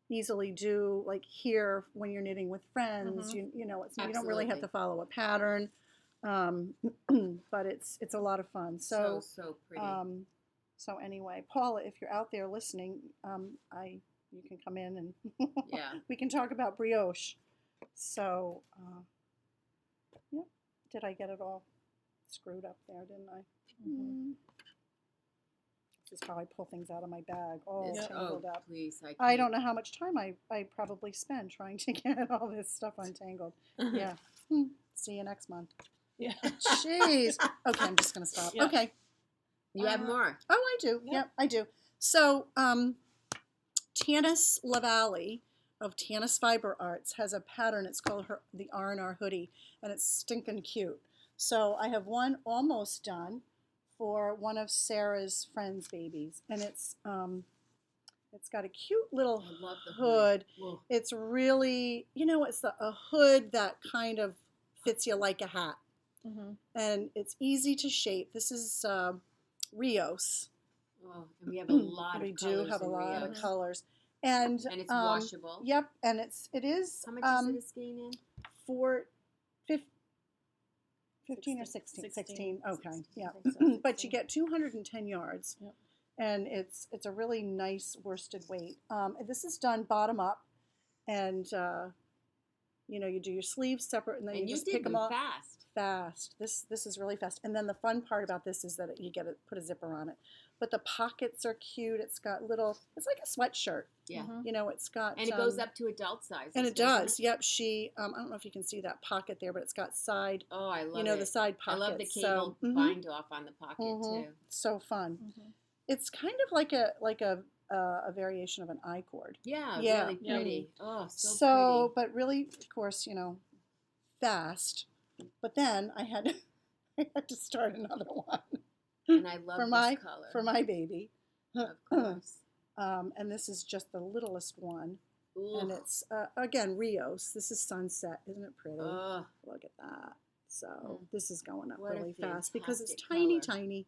easily do, like here when you're knitting with friends. You know, you don't really have Absolutely. to follow a pattern, but it's a lot of fun. So So pretty. so anyway, Paula, if you're out there listening, you can come in and Yeah. we can talk about brioche. So yeah, did I get it all screwed up there? Didn't I? This is how I pull things out of my bag, all This- tangled up. please. I don't know how much time I probably spend trying to get all this stuff untangled. Yeah. See you next month. Yeah. Jeez. Okay, I'm just going to stop. Yeah. Okay. You have more. Oh, I do. Yeah. Yep, I do. So, Tanis Lavallee of Tanis Fiber Arts has a pattern. It's called the R&R hoodie, and it's stinking cute. So I have one almost done for one of Sarah's friends' babies, and it's got a cute little I love the hood. Whoa. It's really, it's a hood that kind of fits you like a hat, and it's easy to shape. This is Rios. Oh, and we have a lot of We colors do have a in lot Rios. of colors, and And it's washable. Yep, and it is. How much is it a skein in? 15 or 16? 16. Okay, 16, yeah. I think so, But you 16. get 210 yards, Yep. and it's a really nice worsted weight. This is done bottom up, and you do your sleeves separate, and then And you you just did pick them up fast. fast. This is really fast. And then the fun part about this is that you get to put a zipper on it. But the pockets are cute. It's got it's like a sweatshirt. Yeah. Mhm. It's got And it goes up to adult sizes. and it doesn't does. Yep. I don't know if you can see that pocket there, but it's got side. Oh, I love The it. side I pockets. love the cable bind off on the pocket too. So fun. Mhm. It's kind of like a variation of an I cord. Yeah, Yeah. really pretty. Oh, so So, but really, of course, fast. But then I had to start another one pretty. And I love for this my color. for my baby. Of course. And this is just the littlest one, Ooh. and it's again Rios. This is sunset, isn't it pretty? Ugh. Look at that. So Mm. this is going up What a really fast because it's fantastic tiny, color. tiny.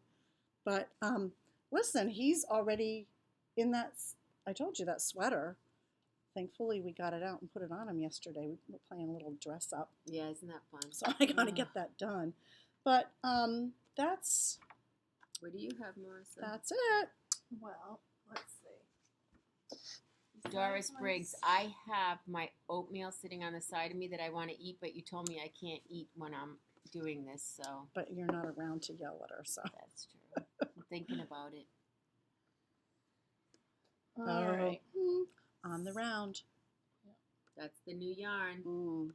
But listen, he's already in that. I told you that sweater. Thankfully, we got it out and put it on him yesterday. We were playing a little dress up, Yeah, isn't that fun? so I got to get that done. But that's What do you have, Marissa? that's it. Well, let's see. Doris Briggs, I have my oatmeal sitting on the side of me that I want to eat, but you told me I can't eat when I'm doing this, so But you're not around to yell at her, so. that's true. I'm thinking about it. All right. On the round. That's the new yarn.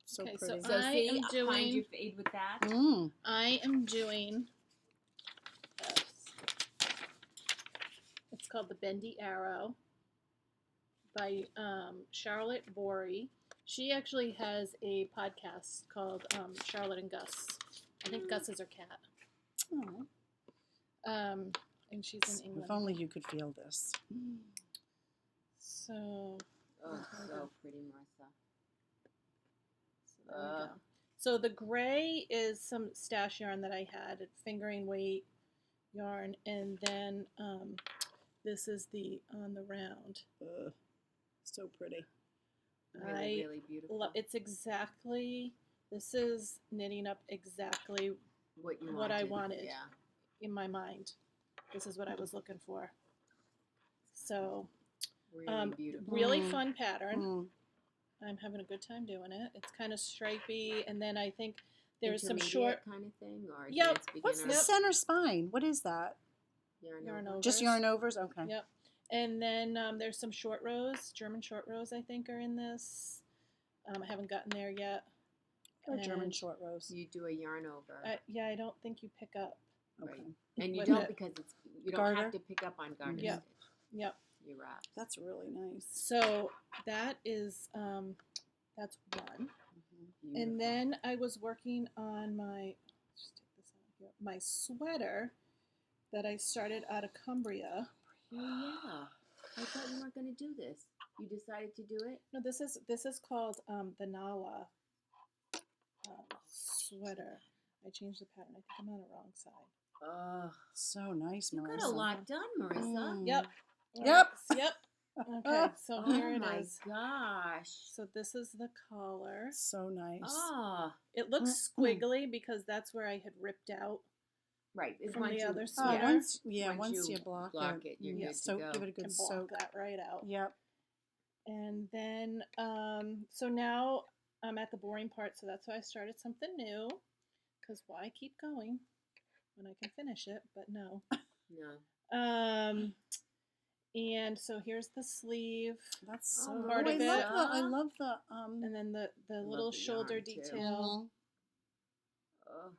So Okay, so pretty. So I see, am I'll find doing- your fade with that. I am doing this. It's called The Bendy Arrow by Charlotte Borey. She actually has a podcast called Charlotte and Gus. I think Gus is her cat. Oh. And she's in England. If only you could feel this. So, Oh, so pretty, Marissa. so there we go. So the gray is some stash yarn that I had, it's fingering weight yarn, and then this is the on the round. So pretty. Really, really beautiful. It's exactly, this is knitting up exactly what you what I wanted. wanted. Yeah. in my mind. This is what I was looking for. So, Really beautiful. really fun pattern. Mm. I'm having a good time doing it. It's kind of stripy, and then I think there's some short Intermediate kind of thing, or Yep. advanced What's the beginner? center spine? What is that? yarn over. Just yarn overs? Okay. Yep. And then there's some short rows, German short rows, I think, are in this. I haven't gotten there yet. Or German And, short rows. You do a yarn over. yeah, I don't think you pick up. Right. Okay. And you with don't it. because you don't Garter? have to pick up on garter Yep. stitch. Yep. You wrap. That's really nice. So that is that's one. And then I was working on my just take this out here, my sweater that I started out of Cumbria. Oh yeah. I thought you weren't going to do this. You decided to do it? No, this is called the Nala sweater. I changed the pattern. I think I'm on the wrong side. Oh, So nice, you Marissa. got a lot done, Marissa. Mm. Yep. Yep. Yep. Okay, so here Oh it my is. gosh. So this is the collar. So nice. Oh, It looks squiggly because that's where I had ripped out. right. It's From once the you- other Oh, sweater. once Once you you block, block it, you're yeah, good to so go. give it a good And block soak. that right out. Yep. And then, so now I'm at the boring part, so that's why I started something new. Because why keep going when I can finish it? But no. No. And so here's the sleeve, That's so Oh, part I of it. love the and then the love little the shoulder yarn, too. detail. Oh,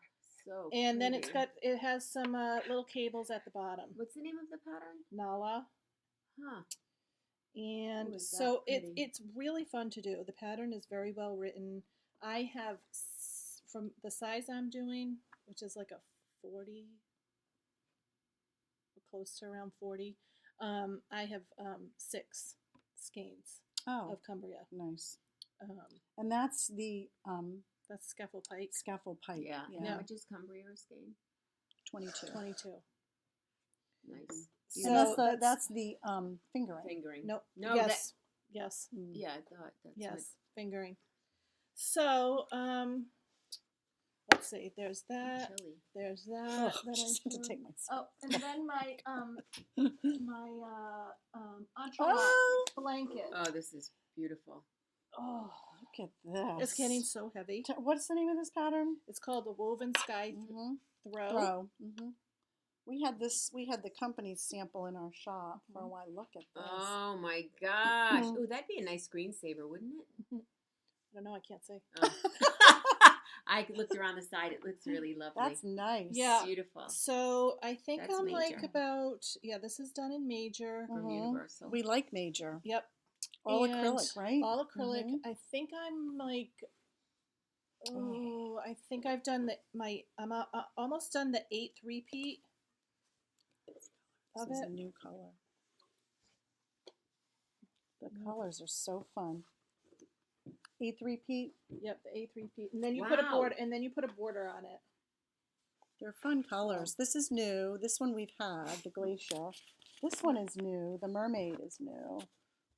so And then pretty. it has some little cables at the bottom. What's the name of the pattern? Nala. Huh. And Ooh, is that so pretty. it's really fun to do. The pattern is very well written. I have, from the size I'm doing, which is like a 40, close to around 40, I have 6 skeins Oh, of Cumbria. nice. Um, And that's the that's Scaffold Pike, scaffold pipe. Yeah. And Yeah. how much is Cumbria or skein? 22. 22. Nice. So And that's that's- the fingering. Fingering. Nope. No, Yes. Yes. Mm. Yeah, I thought that's Yes. Fingering. So, let's see. There's that. Chilly. There's Oh, that. I that just I had to drew. take my. Oh, and then my entrelac Oh, blanket. Oh, this is beautiful. Oh, look at this. it's getting so heavy. What's the name of this pattern? It's called the Woven Sky Throw. Throw. We had this. We had the company's sample in our shop for a while. Look at this. Oh my gosh. Oh, that'd be a nice screensaver, wouldn't it? I don't know. I can't say. Oh. I looked around the side. It looks really lovely. That's nice. Yeah. Beautiful. So I think That's I'm major. like about, this is done in major. From Universal. We like major. Yep. All And acrylic, right? all acrylic. I think I'm like, I think I've done I'm almost done the 8th repeat of This is it. a new color. The colors are so fun. 8th repeat. Yep, the 8th repeat. And then you put a border, and then you put a border on it. They're fun colors. This is new. This one we've had, the Glacier. This one is new. The Mermaid is new.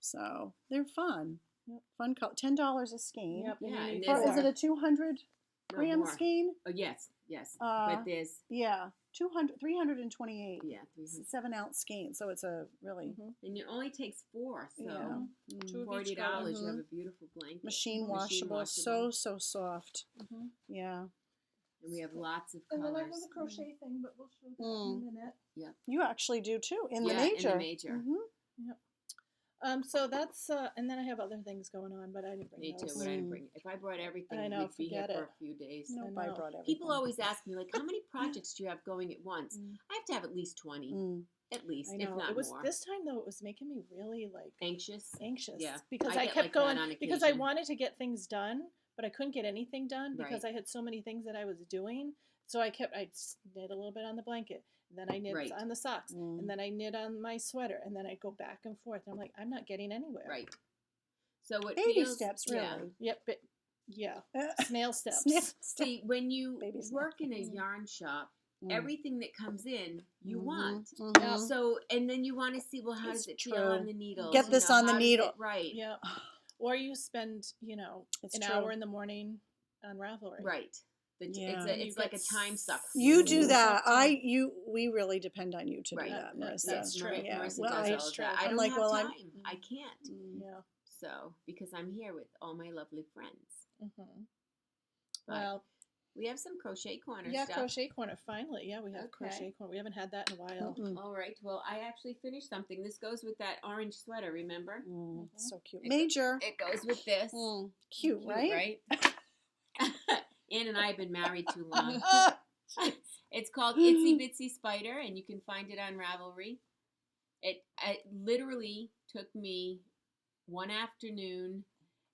So they're fun. Yep. Fun color. $10 a skein. Yep. Yeah, and For, there's is it a 200 no gram more. skein? Oh, yes. But there's, Yeah, 328. yeah, It's 300. a 7-ounce skein, so it's a really And it only takes 4, so yeah. Two of $40, each color. you have a beautiful blanket. Machine washable. So soft. Yeah. And we have lots of And then I colors. have a crochet thing, but we'll show that in a minute. You actually do too in the Yeah, major. in the major. Yep. So that's and then I have other things going on, but I didn't bring Me too, those. but I didn't bring it. If I brought everything, I know, we'd be here forget for it. a few days. Nope, I I know. brought everything. People always ask me, like, how many projects do you have going at once? I have to have at least 20. At least, I if know. not It was more. this time though. It was making me really like Anxious? anxious. Yeah. Because I I get kept like that going on because I occasion. wanted to get things done, but I couldn't get anything done because Right. I had so many things that I was doing. So I knit a little bit on the blanket, and then I knit Right. on the socks, and then I knit on my sweater, and then I go back and forth. And I'm like, I'm not getting anywhere. Right. So it Baby feels, steps, yeah. really. Yep. But yeah. Snail steps. Snail steps. See, when you Baby work in a yarn shop, everything that comes in, you want. Yep. So, and then you want to see, well, how It's does it feel true. on the needle? Get this on the needle. Right. Yeah. Or you spend, It's an true. hour in the morning on Ravelry. Right. Yeah. It's like a time suck. You do that. Something. We really depend on you to Right. do that, Marissa. That's true. Yeah. Marissa Well, does I, all of that. I I'm don't like, have well, time. I'm. I can't. Yeah. So, because I'm here with all my lovely friends. Mm-hmm. But Well, we have some crochet corner yeah, stuff. Crochet Corner. Finally, yeah, we have Okay. Crochet Corner. We haven't had that in a while. All right. Well, I actually finished something. This goes with that orange sweater, remember? So cute. It- Major. It goes with this. Cute, right? Ann and I have been married too long. It's called Itsy Bitsy Spider, and you can find it on Ravelry. It literally took me one afternoon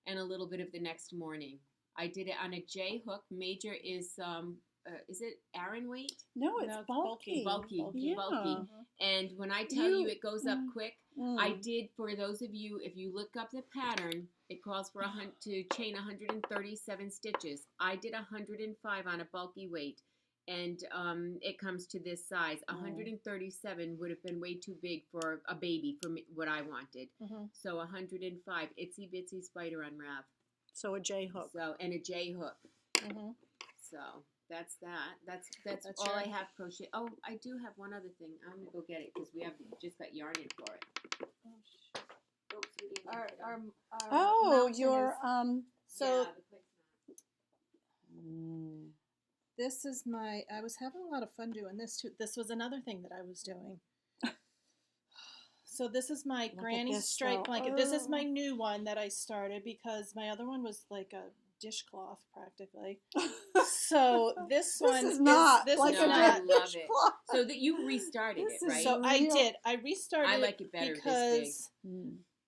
and a little bit of the next morning. I did it on a J hook. Major is it Aran weight? No, it's No, it's bulky. Bulky. Yeah. Bulky. And when I tell you it goes up quick, Mm. I did, for those of you, if you look up the pattern, it calls for to chain 137 stitches. I did 105 on a bulky weight, and it comes to this size. 137 would have been way too big for a baby, for me, what I wanted. So 105, Itsy Bitsy Spider on Rav. So a J hook. So, and a J hook. Mm-hmm. So that's that. That's That's all I your- have crochet. Oh, I do have one other thing. I'm gonna go get it because we have just got yarn in for it. Oops, we didn't get it. Our Oh, mountain your is- So Yeah, the quick's not. this is I was having a lot of fun doing this too. This was another thing that I was doing. So this is my at granny this, stripe though. blanket. This is my new one that I started because my other one was like a dishcloth practically. So this one is not this like is No, a I not. love it. So that you restarted This it, is right? So I real. did. I restarted I like it better because this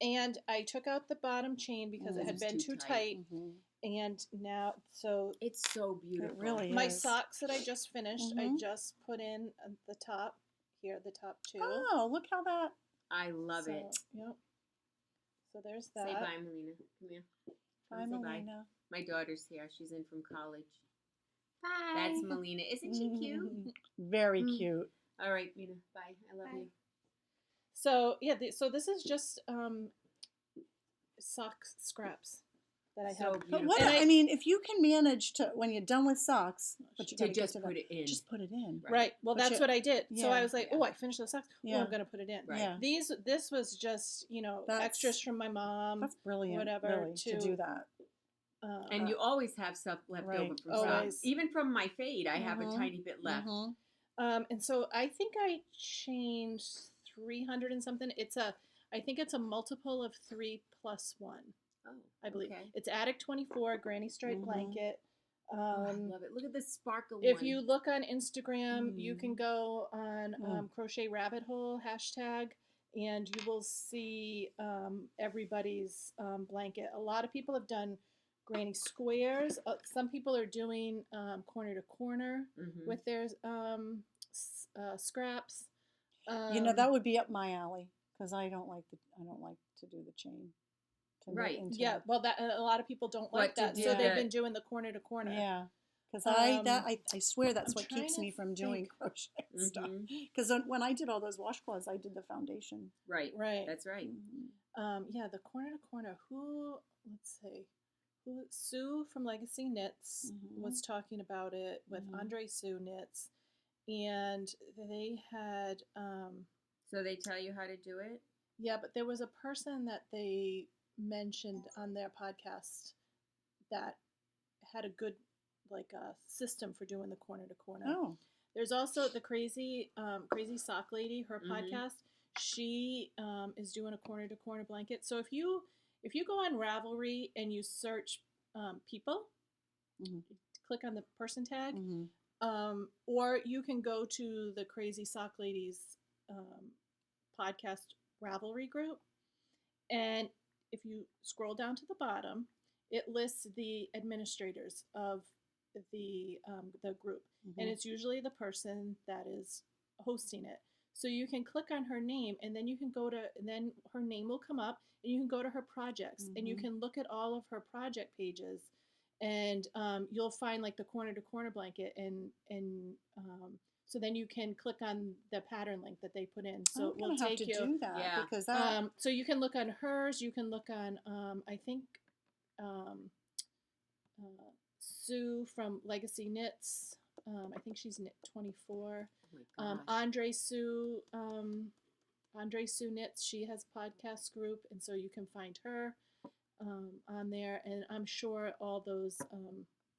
and I took out the bottom chain because it had It's been too too tight. tight. And now, so It's so beautiful. really my is. socks that I just finished, I Mhm. just put in the top here, the top two. Oh, look how that. I love it. Yep. So there's that. Say bye, Melina. Come here. Bye, Say Melina. My daughter's here. She's in from college. Bye. That's Melina. Isn't she cute? Very Mm. cute. All right, Mina. Bye. I love you. So yeah, so this is just sock scraps. that I So have. But beautiful. what And I mean, if you can manage to, when you're done with socks, but you To gotta get just to put the, it in. just put it in. Right. Well, But that's you- what I did. So I yeah, was like, yeah. oh, I finished the socks. Oh, Yeah. I'm gonna put it in. Right. Yeah, This was just That's- extras from my mom. that's brilliant. whatever, really, to do that. And you always have stuff left Right. over from Always. socks. Even from my fade, I have a Mhm. tiny bit left. Mhm. And so I think I changed 300 and something. I think it's a multiple of 3 plus 1. Oh, I believe okay. it's Attic 24 Granny Stripe Mhm. blanket. Oh, I love it. Look at this sparkle If one. you look on Instagram, you can go on Mm. Crochet Rabbit Hole hashtag, and you will see everybody's blanket. A lot of people have done granny squares. Some people are doing corner to corner Mhm. with their scraps. You know, that would be up my alley because I don't like to do the chain. To knit Right. into Yeah, it. well, that a lot of people don't like But to that, do so they've the- been doing the corner to corner. Yeah, because Um, I swear that's I'm what keeps trying me to from doing think. crochet stuff. Mhm. Because when I did all those washcloths, I did the foundation. Right. Right. That's right. Yeah, the corner to corner. Let's see, Sue from Legacy Knits Mhm. was talking about it with Mhm. Andre Sue Knits, and they had, So they tell you how to do it? yeah, but there was a person that they mentioned on their podcast that had a good system for doing the corner to corner. Oh, There's also the crazy sock lady. Her Mhm. podcast. She is doing a corner to corner blanket. So if you go on Ravelry and you search people, Mhm. click on the person tag, Mhm. or you can go to the Crazy Sock Ladies podcast Ravelry group, and if you scroll down to the bottom, it lists the administrators of the group, and Mhm. it's usually the person that is hosting it. So you can click on her name, and then you can go to, and then her name will come up, and you can go to her projects, and you Mhm. can look at all of her project pages, and you'll find like the corner to corner blanket, and so then you can click on the pattern link that they put in. So I'm it will gonna have take to you. do that Yeah. because that. So you can look on hers. You can look on, I think, Sue from Legacy Knits. I think she's Knit 24. Oh my gosh. Andre Sue Knits. She has a podcast group, and so you can find her on there. And I'm sure all those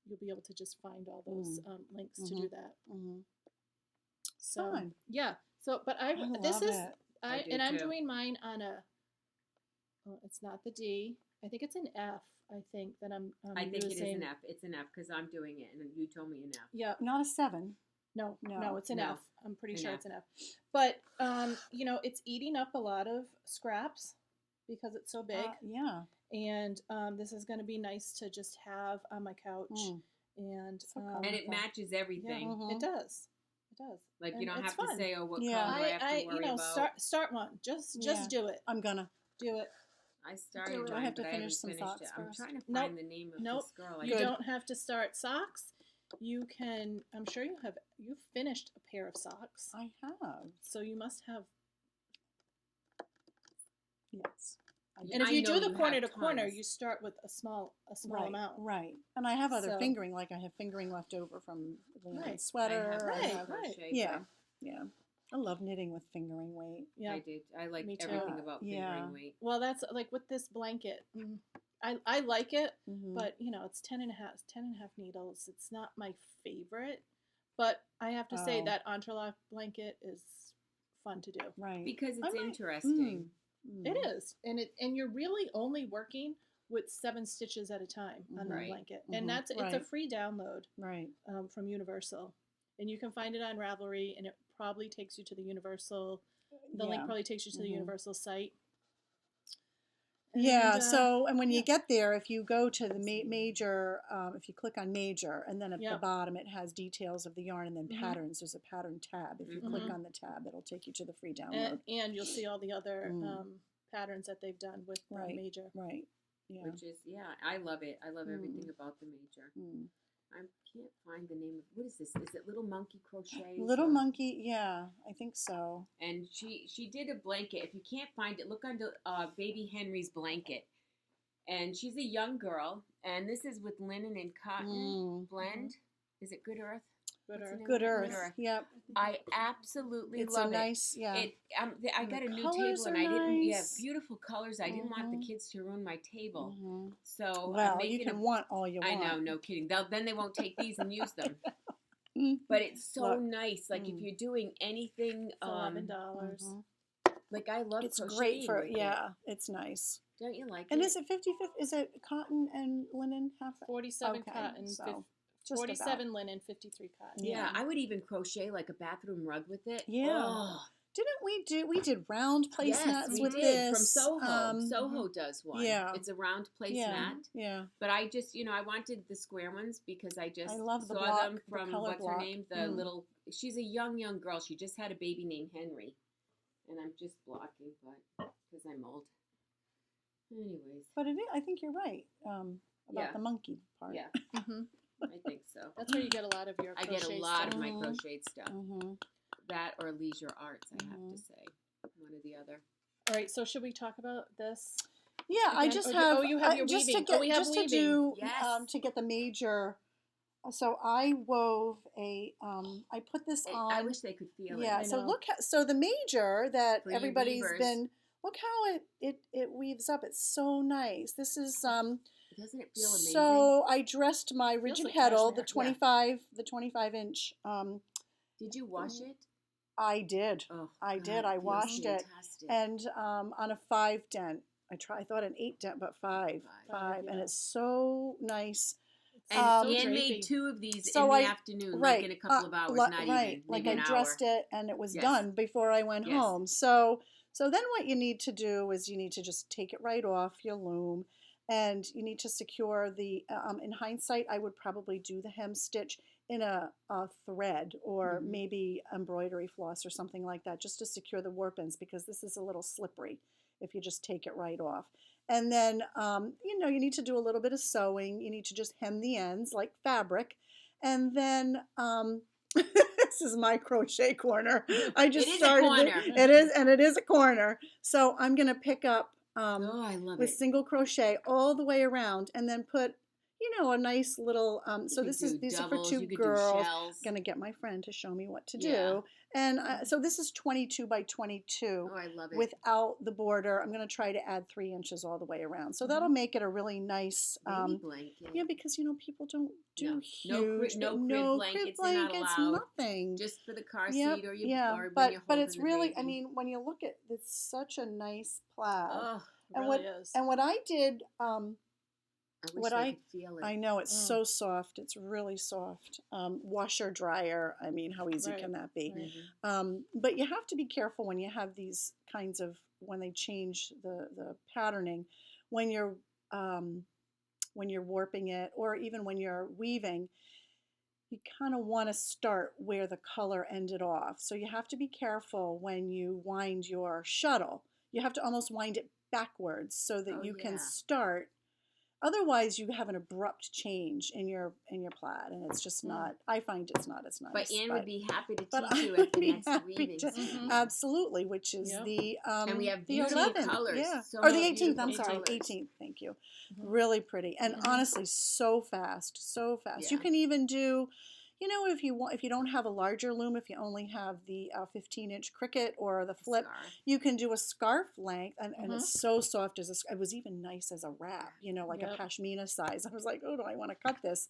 you'll be able to just find all those links to do that. Mhm. So Fun. yeah. So, but I this love is. it. I do And I'm too. doing mine on a. Oh, it's not the D. I think it's an F. I think that I'm I think it is using. an F. It's an F because I'm doing it, and you told me an F. Yeah. Not a 7. No, No, it's an no. F. I'm pretty An sure F. it's an F. But it's eating up a lot of scraps because it's so big. Yeah. And this is going to be nice to just have on my couch. And So And it Wonderful. matches everything. Mhm. it does. It does. Like you And don't it's have fun. to say, "Oh, what Yeah. color do I have to worry about?" start one. Just Yeah. do it. I'm gonna. Do it. I started Do I mine, have to but I finish haven't some finished socks it. I'm first? trying to Nope. find the name of Nope. this girl. You Good. don't have to start socks. You can. I'm sure you've finished a pair of socks. I have. So you must have. Yes. I And if I you know do the you corner have to corner, tons. you start with a small right, amount. Right. And I have other So- fingering, like I have fingering left over from Leon's Right. sweater. I I Right, have have- crochet, Yeah. but Yeah. I love knitting with fingering weight. Yeah. I did. I like Me too. everything about Yeah. fingering weight. Well, that's like with this blanket. I like it, Mhm. but it's 10 and a half needles. It's not my favorite, but I have to say Oh. that entrelac blanket is fun to do. Right. Because I it's might- interesting. It is, and you're really only working with 7 stitches at a time on the Right. blanket, Mhm. and it's a Right. free download Right. from Universal, and you can find it on Ravelry, and it probably takes you to the Universal. The link Yeah. probably takes you to the Mhm. Universal site. Yeah. And, So, and when yeah. you get there, if you go to the major, if you click on major, and then at the Yep. bottom it has details of the yarn and then Mhm. patterns. There's a pattern tab. If you click Mhm. on the tab, it'll take you to the free download. and you'll see all the other Mm. patterns that they've done with the Right. major. Right. Yeah. Which is, I love it. I love Mm. everything about the major. Mm. I can't find the name of, what is this? Is it Little Monkey Crochet? Little Monkey, yeah, I think so. And she did a blanket. If you can't find it, look under Baby Henry's blanket. And she's a young girl, and this is with linen and cotton blend. Is it Good Earth? Good What's the Earth. name Good of it? Earth. Yep. I absolutely It's love a nice, it. yeah. I And got the a new colors table, and are I didn't. Yeah, nice. beautiful colors. I didn't want the kids to ruin my table, so I'm Well, making you can want all you want. I know, no kidding. Then they won't take these and use them. Mhm. But it's so Look. nice. Like if you're doing anything, It's $11. like I love It's crocheting great for, with it. yeah, it's nice. Don't you like And it? is it 50-50? Is it cotton and linen? Half? 47 Okay, cotton, so just 47 linen, 53 cotton. Yeah, Yeah. I would even crochet like a bathroom rug with it. Yeah. Oh. Didn't we did round Yes, placemats we with did this from Soho. Soho does one. yeah. It's a round Yeah. placemat. Yeah. But I just, I wanted the square ones because I just love the saw block, them the from color what's block. her name, the little. She's a young girl. She just had a baby named Henry, and I'm just blocking, but because I'm old. Anyways. But I think you're right about the monkey part. Yeah, I think so. That's where you get a lot of your I crochet get a lot stuff. of my crocheted stuff. Mm-hmm. That or leisure arts, I have to say, one or the other. All right, so should we talk about this? Yeah, Again? I just Or have. you have your just weaving. To get, We have just weaving. to do Yes. to get the major. So I wove a. I put this on. I wish they could feel it. Yeah. I So know. look. So the major that For you everybody's weavers. been. Look how it weaves up. It's so nice. This is Doesn't it feel amazing? So I dressed my rigid like heddle, cashmere. the 25 inch. Did you wash it? I did. Oh, I God, did. I feels washed it, fantastic. and on a 5 dent. I thought an 8 dent, but five, and yeah. it's so nice. And so Ann drapey. made 2 of these So in the I- afternoon, right, like in a couple of hours, not right. even, Like maybe I an dressed hour. it, and it was Yes. done before I went Yes. home. So then what you need to do is you need to just take it right off your loom, and you need to secure the. In hindsight, I would probably do the hem stitch in a thread or maybe embroidery floss or something like that, just to secure the warp ends, because this is a little slippery if you just take it right off. And then you need to do a little bit of sewing. You need to just hem the ends like fabric, and then. This is my crochet corner. I just It is started a corner. It is, and it is a corner. So I'm gonna pick up Oh, I love with it. single crochet all the way around, and then put a nice little. You So could do these are doubles, for 2 you could do girls. shells. Gonna get my friend to show me what to Yeah. do, and so this is 22 by 22. Oh, I love it. Without the border. I'm going to try to add 3 inches all the way around. So that'll make it a really nice, baby blanket. yeah, because people don't do No huge, no crib no blankets, crib they're not blankets, allowed. nothing. Just for the car Yep, seat or yeah, or when but you're but holding it's the really, baby. I mean, when you look at it's such a nice plaid. Oh, It really is. And what I did, I wish what they I- could feel it. I know it's so soft. It's really soft. Washer dryer. I mean, how easy Right, can that be? right. But you have to be careful when you have these kinds of when they change the patterning, when you're warping it, or even when you're weaving. You kind of want to start where the color ended off. So you have to be careful when you wind your shuttle. You have to almost wind it backwards so that you can start. Otherwise, you have an abrupt change in your plaid, and it's just not. I find it's not as nice. But Anne would be happy to but teach I you would at the be next happy weaving to- session. Absolutely, which is Yep. the And we have the beautiful 11th, colors. yeah, So or the 18th. I'm beautiful sorry, colors. 18th. Thank you. Really pretty, and honestly, so fast, so fast. You Yeah. can even do, if you don't have a larger loom, if you only have the 15-inch Cricut or the flip, Scarf. you can do a scarf length, and it's so soft it was even nice as a wrap, like a Yep. pashmina size. I was like, oh, do I want to cut this?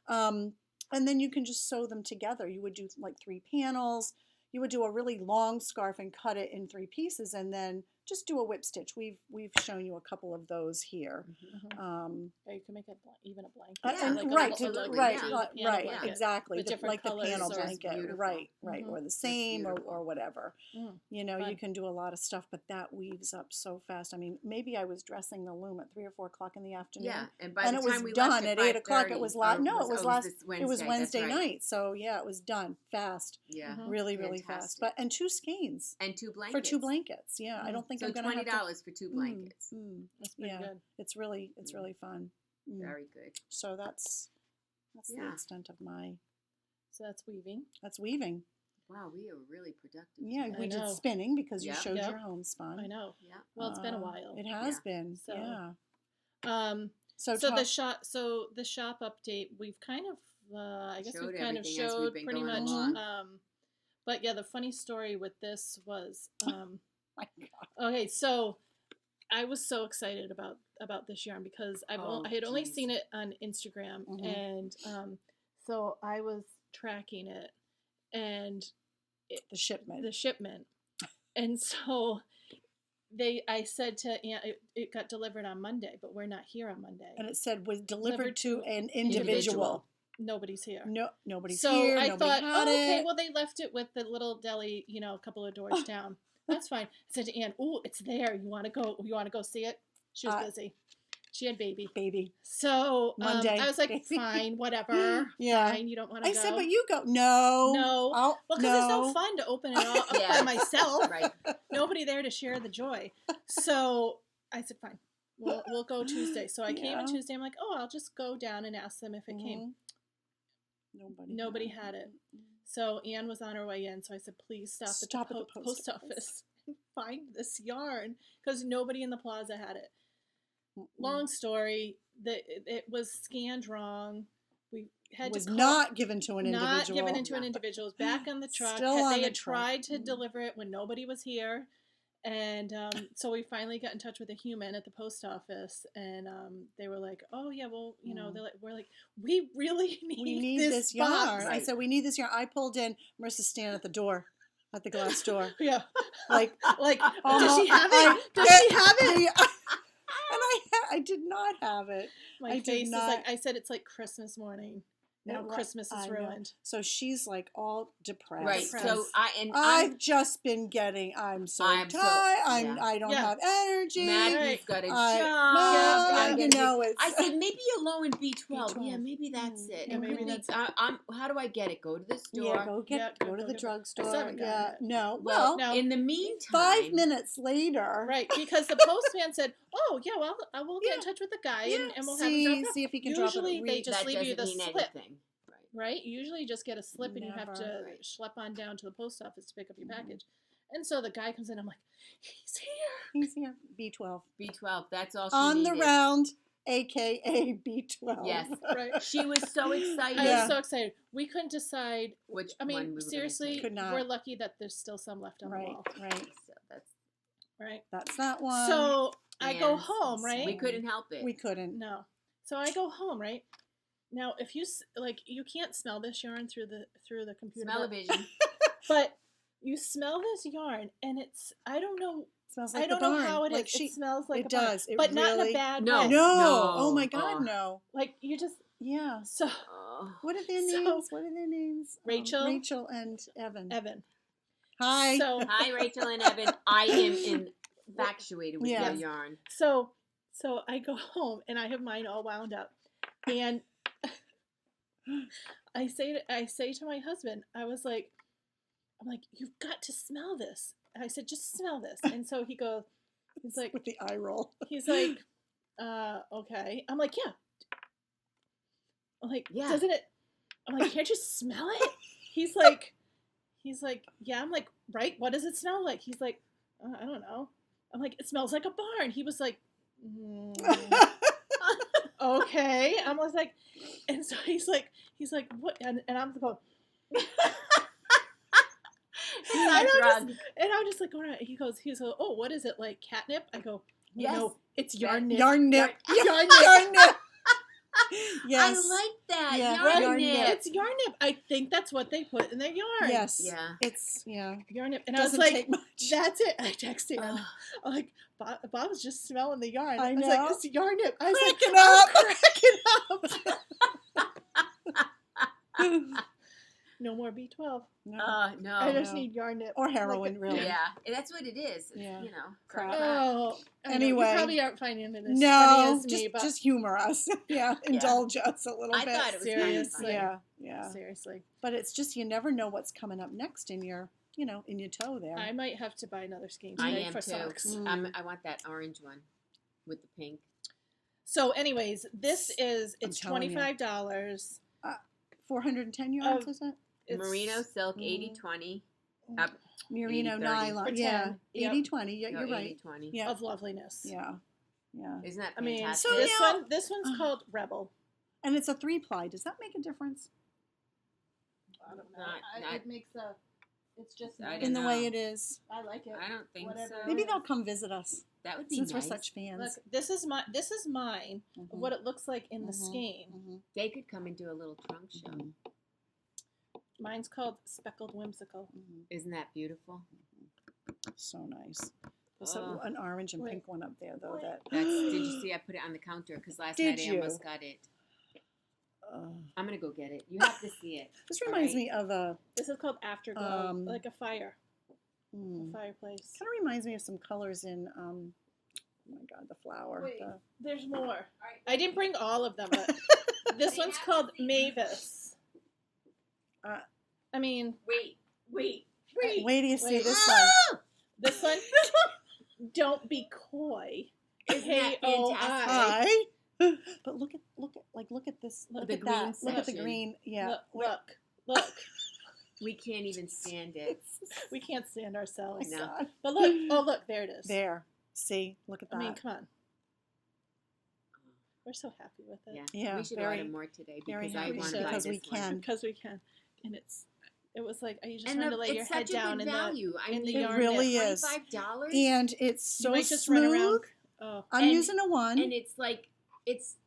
And then you can just sew them together. You would do like 3 panels. You would do a really long scarf and cut it in 3 pieces, and then just do a whip stitch. We've shown you a couple of those here. Yeah, you can make even a blanket. Yeah, And like a right, little- like a right, little right, piano right, blanket exactly. with different like the colors piano or- blanket, Beautiful. right, or the same, or beautiful. whatever. Mm, You fun. can do a lot of stuff, but that weaves up so fast. I mean, maybe I was dressing the loom at 3 or 4 o'clock in the afternoon. Yeah, and by And the it was time we done left at 8 o'clock. It 5:30, was or no, it was last. this It was Wednesday, Wednesday that's right. night. So yeah, it was done fast. Yeah, Really, really fast. Fantastic. And 2 skeins and 2 blankets. for 2 blankets. Yeah, I don't think So I'm gonna have to. $20 for 2 blankets. That's pretty Yeah, good. it's really fun. Very good. So that's the Yeah. extent of my. So that's weaving. That's weaving. Wow, we are really productive. Yeah, today. we did know. spinning because you Yep. showed Yep. your homespun. I know. Yeah. Well, it's been a while. It has Yeah. been. So- Yeah. So the shop update, we've kind of I guess Showed we've kind of everything as we've showed been pretty going much. along. But yeah, the funny story with this was My God. okay, so I was so excited about this yarn because I had only geez. seen it on Instagram, and so I was tracking it and The shipment. and so I said to Aunt, it got delivered on Monday, but we're not here on Monday. And it said was delivered to an individual. Nobody's here. No, nobody's so here. I Nobody thought, had okay, it. well they left it with the little deli, a couple of doors down. That's fine. I said to Ann, "Oh, it's there. You want to go? You want to go see it?" She was busy. She had baby. So Monday. I was like, baby. Fine, whatever. Yeah. Fine, you don't want to go. I said, but you go. No. No. Well, because it's no fun to open it all up by myself. Right. Nobody there to share the joy. So I said, fine. We'll go Tuesday. So I came on Tuesday. I'm like, oh, I'll just go down and ask them if it came. Nobody had it. So Anne was on her way in. So I said, please stop at the post office and find this yarn because nobody in the plaza had it. Long story, it was scanned wrong. We had was to call, not given to an individual. Not given into an individual. It was back on the truck. They had tried to deliver it when nobody was here. And so we finally got in touch with a human at the post office, and they were like, "Oh yeah, well, we're like, we really need this yarn." box. I said, "We need this yarn." I pulled in. Marissa's standing at the door, at the glass door. Yeah, like, does she have it? Does she have it? And I did not have it. My face is like, I said, it's like Christmas morning. Now Christmas is ruined. So she's like all depressed. Right. So I've just been getting. I'm so tired. I don't have energy. Maggie's got a job. I said maybe you're low in B12. Yeah, maybe that's it. Yeah, maybe that's it. How do I get it? Go to the store. Yeah, go to the drugstore. Yeah. No. Well, in the meantime, 5 minutes later. Right, because the postman said, "Oh yeah, well, I will get in touch with the guy and we'll have him drop it." See if he can Usually drop it. they just leave you the slip. Anything. Right? You usually just get a slip and you have to schlep on down to the post office to pick up your package. And so the guy comes in, I'm like, he's here. B12. B12, that's all she on needed. the round, a.k.a. B12. Yes. Right. She was so excited. I was so excited. We couldn't decide. Which I mean, one we were seriously, Could not. we're lucky that there's still some left on the wall. Right. So That's that one. So I go home, right? We couldn't help it. We couldn't. No. So I go home, right? Now, if you you can't smell this yarn through the computer. Smell-o-vision. But you smell this yarn, and I don't know. It smells like I don't the barn. know how it like is. It smells like it a barn. does. It but not in really, a bad No. way. No. Oh my God, no. Like you just So what are their names? What are their names? Rachel and Evan. Hi. Hi, Rachel and Evan. I am infatuated with your yarn. So I go home and I have mine all wound up, and I say to my husband, I'm like, you've got to smell this. And I said, just smell this. And so he's like, with the eye roll. He's like, okay. I'm like, yeah. I'm like, yeah. Doesn't it? I'm like, can't you smell it? He's like, yeah. I'm like, right. What does it smell like? He's like, I don't know. I'm like, it smells like a barn. He was like, okay. I was like, and so he's like, what? And I'm going. And I'm just like going around. He goes, oh, what is it, like catnip? I go, no, it's yarn nip. Yarn nip. Yes. I like that. Yeah. Yarn nip. It's yarn nip. I think that's what they put in their yarn. Yes. Yeah. It's yarn nip. And doesn't I was like, take much. that's it. I texted him. I'm like, Bob was just smelling the yarn. I was know. like, it's yarn nip. I was cracking up. No more B12. No. No. I just need yarn nip. Or heroin, really. Yeah. That's what it is. Yeah. Crap. Oh. Anyway. You probably aren't finding it as No, funny as me, but just humor us. Indulge us a little bit. I thought it was seriously. kind of Yeah. Seriously. But it's just you never know what's coming up next in your toe there. I might have to buy another skein I today am for too. socks. I want that orange one with the pink. So, anyways, it's telling you. $25. 410 yards, is it? Merino silk 80-20. Merino 80-30. nylon. For 10. Yeah. Yep. 80-20. Yeah, you're right. 80-20. Yeah. Of loveliness. Yeah. Yeah. Isn't that I mean, fantastic? So now- this one's called Rebel. And it's a 3-ply. Does that make a difference I don't know. Not- It makes a. It's just I nice. in the know. way it is? I like it. I don't think Whatever. so. Maybe they'll come visit us That would be since nice. we're such fans. Look, this is mine. Mhm. Of what it looks like in the Mhm. skein. Mhm. They could come and do a little trunk show. Mhm. Mine's called Speckled Whimsical. Mhm. Isn't that beautiful? So nice. There's Oh. an orange and Wait. pink one up there, though. Wait. That Did you see? I put it on the counter because last Did night I you? almost got it. uh, I'm gonna go get it. You have to see it. this reminds Alright. me of a. This is called Afterglow, like a fire, Mm, a fireplace. kind of reminds me of some colors in. Oh my God, the flower. Wait. The, There's more. I didn't bring all of them, but this one's called Mavis. I mean, Wait. wait till you see Wait. this one. this one. Don't be coy. Isn't that K-O-I. fantastic? Hi. But look at this. Look Look the at green that. Look at the section. green. Yeah. Look. We can't even stand it. We can't stand ourselves. No. God. But look. Oh, look. There it is. There. See. Look at that. I mean, come on. We're so happy with it. Yeah. Yeah, We should very- order more today very because I happy want to buy because we this one. can. Because we can, and it was like you just And wanted to lay your it's head such a down good in value. I in the mean, It yarn really knit. is. $25. And it's so You might just smooth. run around. Oh, I'm And- using a one. and it's like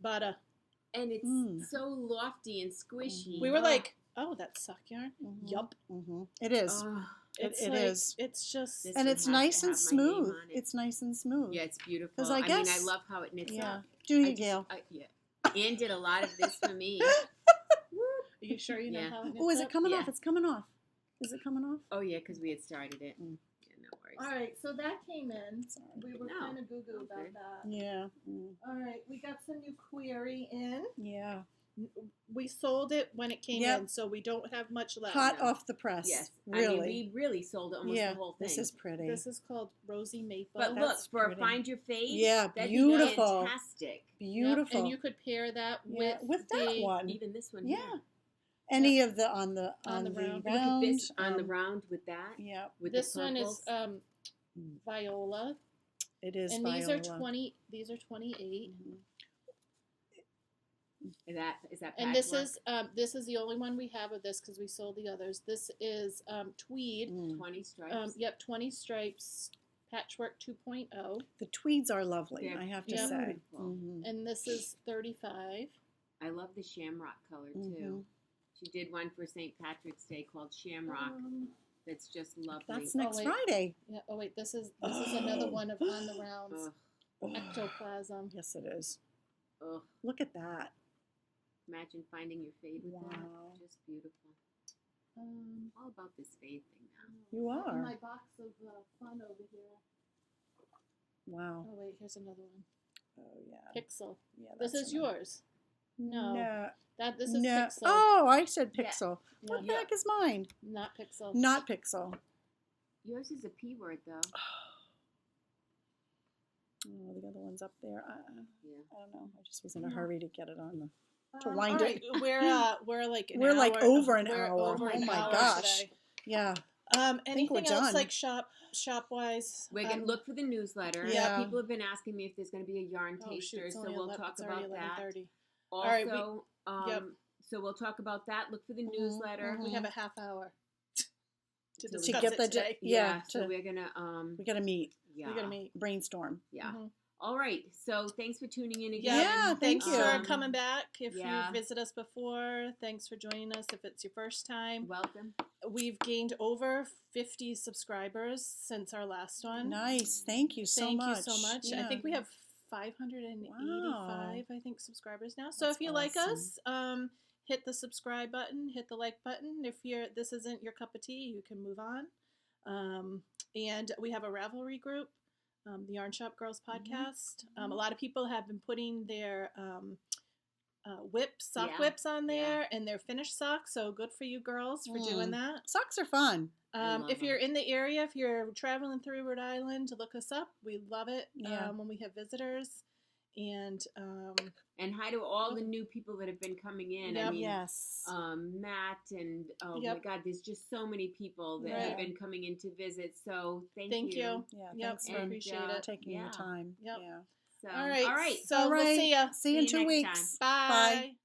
butter. so lofty and squishy. We were Oh. like, oh, that's sock yarn. Mhm. Yup. It is. Oh, It's it like, is. It's just. This And one it's has nice to and have my name smooth. on it. It's nice and smooth. Yeah, it's beautiful. 'Cause I mean, guess- I love how it knits Yeah. up. Do you, I just- Gail? yeah. Anne did a lot of this for me. Are you sure you know Yeah. how? It Oh, is knits it up? coming Yeah. off? It's coming off. Is it coming off? Oh yeah, because we had started it. Mm. Yeah, no worries. All right, so that came in. Sorry. We were No. kind of goo-goo about Okay. that. Yeah. Mm. All right, we got some new query in. Yeah. We sold it when it came Yep. in, so we don't have much left. Hot no. off the press. Yes, Really. I mean, we really sold almost yeah. the whole thing. This is pretty. This is called Rosy Maple. But That's look, for pretty. Find Your Fade, Yeah, that'd beautiful. be fantastic. Yep, Beautiful. and you could pair that Yeah, with with that the, one. Even this one Yeah. here. Any of the on the On the round. Look at this round, on the round with that. Yeah, With This the one is purples. Viola, it is. and these are Viola. 20. These are 28. Mhm. Is that And patchwork? this is the only one we have of this because we sold the others. This is tweed. Mm. 20 stripes. Yep, 20 stripes, patchwork 2.0, The tweeds are lovely. They're I have to Yeah. say. beautiful. Mhm. and this is 35. I love the shamrock color too. Mhm. She did one for St. Patrick's Day called Shamrock. That's just lovely. That's next wait. Friday. Yeah. Oh wait, this is another one of on the rounds Ugh, ectoplasm. Yes, it is. ugh. Look at that. Imagine finding your fade with Wow. that. Just beautiful. Um, All about this fade thing now. You in are. my box of fun over here. Wow. Oh wait, here's another one. Oh yeah. Pixel. Yeah. This that's is another- yours. No. No. This is no. Pixel. Oh, I said Yeah. pixel. What Yeah. the heck is mine? Not Pixel. Not pixel. Yours is a P word though. Oh, the other one's up there. Yeah. I don't know. I just was in a hurry to get it on the. to All wind right, it. we're like an We're hour. like over an we're hour. over Oh an my hour gosh. today. Yeah. think we're Anything else done. like shop wise? We're gonna look for the newsletter. Yeah. People have been asking me if there's going to be a yarn Oh, taster, shoot, it's so only we'll 11 talk it's already about that. 11:30. Also, right, we- yep. so we'll talk about that. Look for the Mhm, newsletter. We have a half hour to To discuss get it the today. Yeah, So to- we're gonna we gotta meet, yeah. We're gonna meet. brainstorm. Yeah. Mhm. All right. So thanks for tuning in again. Yeah, thank Thanks you. for coming back. If yeah. you visit us before, thanks for joining us. If it's your first time, Welcome. we've gained over 50 subscribers since our last one. Nice, thank you so Thank much. you so much. I Yeah. think we have 585, I think, subscribers now. So That's if you like awesome. us, hit the subscribe button, hit the like button. If this isn't your cup of tea, you can move on. And we have a Ravelry group, the Yarn Shop Girls podcast. A lot of people have been putting their sock Yeah. whips on there and their finished socks. So good for you girls for doing that. Socks are fun. I love If you're them. in the area, if you're traveling through Rhode Island, look us up. We love it Yeah. when we have visitors. And And hi to all the new people that have been coming in. I Yep. mean, Yes. Matt and oh Yep. my God, there's just so many people that Right. have been coming in to visit. So thank thank you. Yeah, Yep, thanks we for appreciate it. taking yeah. the time. Yep. Yeah. So All right. all right. So we'll see ya. See you in See you 2 next weeks. time. Bye.